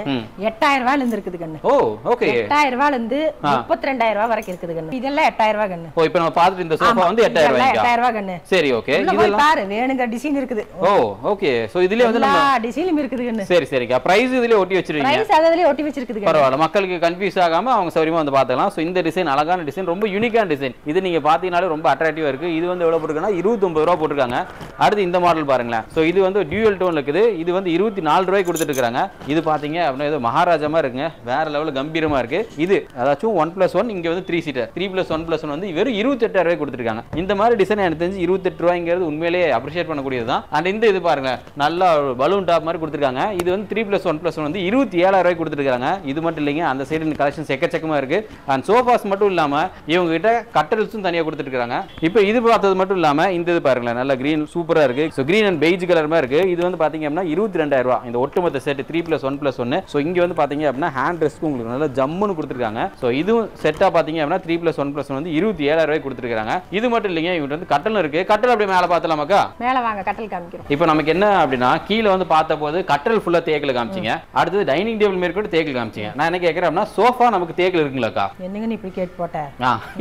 8000 ரூபாயில இருந்து இருக்குது கண்ணு. ஓ ஓகே. 8000 ரூபாயில இருந்து 32000 ரூபாய் வரைக்கும் இருக்குது கண்ணு. இதெல்லாம் 8000 ரூபாய் கண்ணு. ஓ இப்போ நம்ம பார்த்துட்டு இந்த சோஃபா வந்து 8000 ரூபாய்க்கா? 8000 ரூபாய் கண்ணு. சரி ஓகே. இதெல்லாம் பாரு வேணுங்க டிசைன் இருக்குது. ஓ ஓகே சோ இதுலயே வந்து நம்ம டிசைனும் இருக்குதுங்க சரி சரிக்கா பிரைஸ் இதுலயே ஒட்டி வச்சிருக்கீங்க பிரைஸ் அதுலயே ஒட்டி வச்சிருக்குதுங்க பரவாயில்லை மக்களுக்கு கன்ஃபியூஸ் ஆகாம அவங்க சௌரியமா வந்து பார்த்துக்கலாம் சோ இந்த டிசைன் அழகான டிசைன் ரொம்ப யூனிக்கான டிசைன் இது நீங்க பாத்தீங்கனாலே ரொம்ப அட்ராக்டிவா இருக்கு இது வந்து எவ்வளவு போட்டுருக்காங்கன்னா 29 ரூபாய் போட்டுருக்காங்க அடுத்து இந்த மாடல் பாருங்களேன் சோ இது வந்து டியூயல் டோன் இருக்குது இது வந்து 24 ரூபாய்க்கு கொடுத்துட்டு இருக்காங்க இது பாத்தீங்க அப்படின்னா ஏதோ மகாராஜாமா இருக்குங்க வேற லெவல்ல கம்பீரமா இருக்கு இது அதாச்சும் 1+1 இங்க வந்து 3 சீட்டர் 3+1+1 வந்து வெறும் 28 ரூபாய்க்கு கொடுத்துருக்காங்க இந்த மாதிரி டிசைன் எனக்கு தெரிஞ்சு 28 ரூபாய்ங்கிறது உண்மையிலேயே அப்ரிஷியேட் பண்ணக்கூடியதுதான் அண்ட் இந்த இது பாருங்க நல்லா பலூன் டாப் மாதிரி கொடுத்துருக்காங்க இது வந்து 3+1+1 வந்து 27 ரூபாய்க்கு கொடுத்துருக்காங்க இது மட்டும் இல்லைங்க அந்த சைடு கலெக்ஷன்ஸ் எக்கச்சக்கமா இருக்கு அண்ட் சோஃபாஸ் மட்டும் இல்லாம இவங்க கிட்ட கட்டல்ஸும் தனியா கொடுத்துட்டு இருக்காங்க இப்போ இது பார்த்தது மட்டும் இல்லாம இந்த இது பாருங்களேன் நல்ல கிரீன் சூப்பரா இருக்கு so green and beige colour மாதிரி இருக்கு இது வந்து பாத்தீங்க அப்படின்னா 22,000 ரூபாய் இந்த ஒட்டுமொத்த செட் 3+1+1 ஸோ இங்க வந்து பாத்தீங்க அப்படின்னா ஹேண்ட் ரெஸ்க்கு உங்களுக்கு நல்ல ஜம்முன்னு கொடுத்துருக்காங்க ஸோ இதுவும் செட்டா பாத்தீங்க அப்படின்னா 3+1+1 வந்து 27,000 ரூபாய் கொடுத்துருக்காங்க இது மட்டும் இல்லைங்க இவங்க வந்து கட்டல் இருக்கு கட்டல் அப்படியே மேல பார்த்தலாமாக்கா மேல வாங்க கட்டல் காமிக்கிறோம் இப்போ நமக்கு என்ன அப்படின்னா கீழே வந்து பார்த்த போது கட்டல் ஃபுல்லா தேக்கில் காமிச்சிங்க அடுத்தது டைனிங் டேபிள் மேற்கொண்டு தேக்கில் காமிச்சிங்க நான் என்ன கேட்கறேன் அப்படின்னா சோஃபா நமக்கு தேக்கில் இருக்குங்களாக்கா என்னங்க நீ இப்படி கேட் போட்ட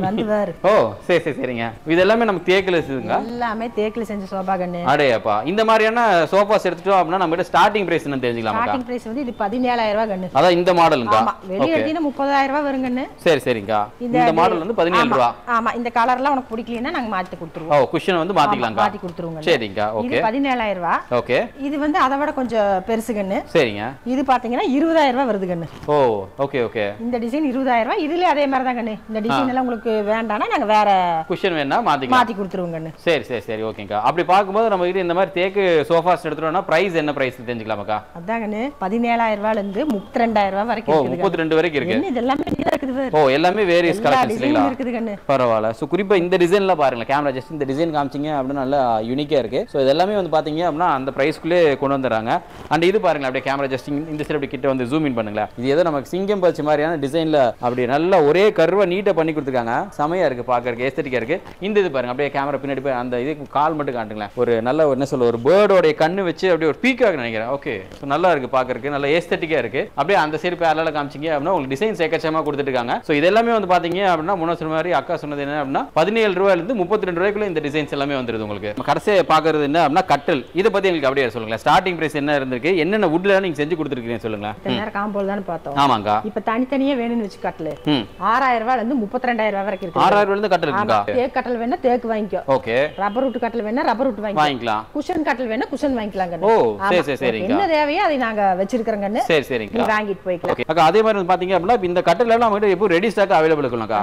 வந்து வேறு ஓ சரி சரி சரிங்க இது எல்லாமே நமக்கு தேக்கில் இருக்குங்க எல்லாமே தேக்கில் செஞ்ச சோஃபா கண்ணு அடேப்பா இந்த மாதிரியான சோஃபாஸ் எடுத்துட்டோம் அப்படின்னா நம்ம கிட்ட ஸ்டார்டிங் பிரைஸ் என்ன தெரிஞ்சுக்கலாமா ஸ்டார்டிங் பிரைஸ் வந்து இது 17,000 ரூபாய் கண்ணு அதான் இந்த மாடலுங்க ஆமா வெளிய எடுத்தீனா 30,000 ரூபாய் வரும் கண்ணு சரி சரிங்க இந்த மாடல் வந்து 17 ரூபாய் ஆமா இந்த கலர்லாம் உனக்கு பிடிக்கலனா நாங்க மாத்தி கொடுத்துருவோம் ஓ குஷன் வந்து மாத்திக்கலாம்ங்க மாத்தி கொடுத்துருவோங்க சரிங்க ஓகே இது 17,000 ரூபாய் ஓகே இது வந்து அதை விட கொஞ்சம் பெருசு கண்ணு சரிங்க இது பாத்தீங்கன்னா 20,000 ரூபாய் வருது கண்ணு ஓ ஓகே ஓகே இந்த டிசைன் 20,000 ரூபாய் இதுல அதே மாதிரி தான் கண்ணு இந்த டிசைன் எல்லாம் உங்களுக்கு வேண்டாம்னா நாங்க வேற குஷன் வேணா மாத்தி கொடுத்துருவோம் கண்ணு சரி சரி சரி ஓகேங்க அப்படி பாக்கும்போது நம்ம கிட்ட இந்த மாதிரி தேக்கு சோஃபாஸ் எடுத்துட்டோம்னா பிரைஸ் என்ன பிரைஸ் தெரிஞ்சுக்கலாமாக்கா அதான் கண்ணு 17,000 ரூபாயில இருந்து 32,000 ரூபாய் வரைக்கும் இருக்குது 32 வரைக்கும் இருக்கு இது எல்லாமே இருக்குது ஓ எல்லாமே வேரியஸ் கலெக்ஷன்ஸ் இல்லையா இருக்குது கண்ணு பரவாயில்லை சோ குறிப்பா இந்த டிசைன்ல பாருங்க கேமரா ஜஸ்ட் இந்த டிசைன் காமிச்சிங்க அப்படின்னா நல்லா யூனிக்கா இருக்கு சோ இதெல்லாமே வந்து பாத்தீங்க அப்படின்னா அந்த பிரைஸ்க்குள்ளே கொண்டு வந்துறாங்க அண்ட் இது பாருங்க அப்படியே கேமரா ஜஸ்ட் இந்த சைடு அப்படி கிட்ட வந்து ஜூம் இன் பண்ணுங்களா இது ஏதோ நமக்கு சிங்கம் பல்ச் மாதிரியான டிசைன்ல அப்படி நல்லா ஒரே கர்வா நீட்டா பண்ணி கொடுத்துருக்காங்க செமையா இருக்கு பாக்குறதுக்கு ஏஸ்தட்டிக்கா இருக்கு இந்த இது பாருங்க அப்படியே கேமரா பின்னாடி போய் அந்த இது கால் மட்டும் காட்டுங்களேன் ஒரு நல்ல என்ன சொல்ல ஒரு பேர்டோட கண்ணு வச்சு அப்படியே ஒரு பீக்காக நினைக்கிறேன் ஓகே ஸோ நல்லா இருக்கு பாக்குறதுக்கு நல்ல ஏஸ்தட்டிக்கா இருக்கு அப்படியே அந்த சைடு பேரலா காமிச்சிங்க அப்படின்னா உங்களுக்கு டிசைன்ஸ் எக்கச்சக்கமா கொடுத்துட்டு இருக்காங்க ஸோ இது எல்லாமே வந்து பாத்தீங்க அப்படின்னா முன்ன சொன்ன மாதிரி அக்கா சொன்னது என்ன அப்படின்னா 17 ரூபாயில இருந்து 32 ரூபாய்க்குள்ள இந்த டிசைன்ஸ் எல்லாமே வந்துருது உங்களுக்கு கடைசியா பாக்குறது என்ன அப்படின்னா கட்டல் இதை பத்தி எங்களுக்கு அப்படியே சொல்லுங்க ஸ்டார்டிங் பிரைஸ் என்ன இருந்திருக்கு என்னென்ன வுட்ல நீங்க செஞ்சு கொடுத்துருக்கீங்க சொல்லுங்க நேரம் காம்போல் தான் பார்த்தோம் ஆமாங்க இப்ப தனித்தனியே வேணும்னு வச்சு கட்டல் 6,000 ரூபாயில இருந்து 32,000 ரூபாய் வரைக்கும் இருக்கு 6,000 ரூபாயில இருந்து கட்டல் இருக்குங்க தேக்கு கட்டல் வேணா தேக்கு வாங்கிக்கோ ஓகே ரப்பர் ரூட் கட்டல் வேணா ரப்பர் ரூட் வாங்கிக்கலாம் குஷன் கட்டல் வேணா குஷன் வாங்கிக்கலாங்க ஓ சரி சரி சரிங்க என்ன தேவையோ அதை நாங்க வச்சிருக்கறங்க சரி சரிங்க வாங்கிட்டு போய்க்கலாம் ஓகே அக்கா அதே மாதிரி பாத்தீங்க அப்படின்னா இந்த கட்டல் எல்லாம் நம்ம கிட்ட எப்போ ரெடி ஸ்டாக் அவேலபிள் இருக்கும்க்கா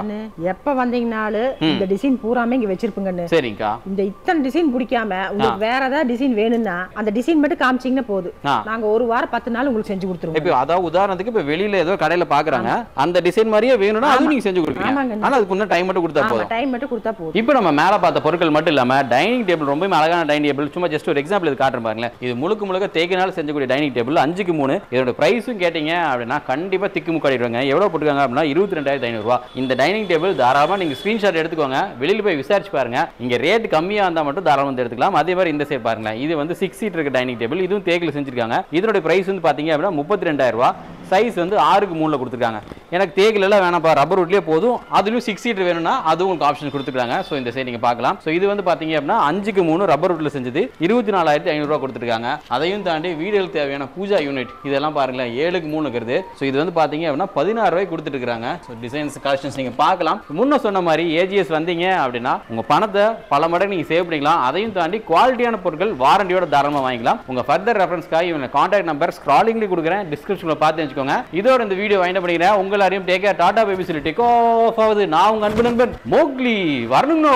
எப்ப வந்தீங்கனாலும் இந்த டிசைன் பூராமே இங்க வச்சிருப்பீங்கன்னு சரிங்கா இந்த இத்தனை டிசைன் பிடிக்காம உங்களுக்கு வேற ஏதாவது டிசைன் வேணும்னா அந்த டிசைன் மட்டும் காமிச்சீங்கன்னா போதும் நாங்க ஒரு வாரம் 10 நாள் உங்களுக்கு செஞ்சு கொடுத்துருவோம் இப்போ அதாவது உதாரணத்துக்கு இப்ப வெளியில ஏதோ கடையில பாக்குறாங்க அந்த டிசைன் மாதிரியே வேணும்னா அது நீங்க செஞ்சு கொடுப்பீங்க ஆனா அதுக்கு முன்ன டைம் மட்டும் கொடுத்தா போதும் டைம் மட்டும் கொடுத்தா போதும் இப்போ நம்ம மேல பார்த்த பொருட்கள் மட்டும் இல்லாம டைனிங் டேபிள் ரொம்ப அழகான டைனிங் டேபிள் சும்மா ஜஸ்ட் ஒரு எக்ஸாம்பிள் இது காட்டுறேன் பாருங்களேன் இது முழுக்க தேக்கினால செஞ்சக்கூடிய டைனிங் டேபிள் 5க்கு 3 இதோட பிரைஸும் கேட்டீங்க அப்படின்னா கண்டிப்பா திக்கு முக்காடிடுவாங்க எவ்வளவு போட்டுருக்காங்க அப்படின்னா 22,500 ரூபாய் இந்த டைனிங் டேபிள் தாராளமா நீங்க ஸ்கிரீன்ஷாட் எடுத்துக்கோங்க வெளியில போய் விசாரிச்சு பாருங்க இங்க ரேட் கம்மியா இருந்தா மட்டும் தாராளமா வந்து எடுத்துக்கலாம் அதே மாதிரி இந்த சைடு பாருங்க இது வந்து 6 சீட் இருக்க டைனிங் டேபிள் இதுவும் தேக்கில செஞ்சிருக்காங்க இதோட பிரைஸ் வந்து பாத்தீங்க அப்படின்னா 32,000 ரூபாய் சைஸ் வந்து 6க்கு 3ல கொடுத்துருக்காங்க எனக்கு தேக்கில எல்லாம் வேணாம்ப்பா ரப்பர் வுட்லயே போதும் அதுலயும் 6 சீட் வேணும்னா அது உங்களுக்கு ஆப்ஷன் கொடுத்துருக்காங்க சோ இந்த சைடு நீங்க பார்க்கலாம் சோ இது வந்து பாத்தீங்க அப்படின்னா 5க்கு 3 ரப்பர் வுட்ல செஞ்சது 24,500 ரூபாய் கொடுத்துருக்காங்க அதையும் தாண்டி வீடுகளுக்கு தேவையான பூஜா யூனிட் இதெல்லாம் பாருங்களேன் 7க்கு 3 இருக்குது சோ இது வந்து பாத்தீங்க அப்படின்னா 16 ரூபாய் கொடுத்துட்டு இருக்காங்க சோ டிசைன்ஸ் கலெக்ஷன்ஸ் நீங்க பார்க்கலாம் முன்ன சொன்ன மாதிரி ஏஜிஎஸ் வந்தீங்க அப்படின்னா உங்க பணத்தை பல மடங்கு நீங்க சேவ் பண்ணிக்கலாம் அதையும் தாண்டி குவாலிட்டியான பொருட்கள் வாரண்டியோட தாராளமா வாங்கிக்கலாம் உங்க ஃபர்தர் ரெஃபரன்ஸ்க்காக இவங்க கான்டாக்ட் நம்பர் ஸ்க்ராலிங்ல கொடுக்குறேன் டிஸ்கிரிப்ஷன்ல பார்த்து வச்சுக்கோங்க இதோட இந்த வீடியோ வைண்ட் பண்ணிக்கிறேன் உங்களாரையும் டேக் கேர் டாடா பேபி சொல்லி டேக் ஆஃப் ஆகுது நான் உங்க அன்பு நண்பன் மோக்லி வரணுங்க.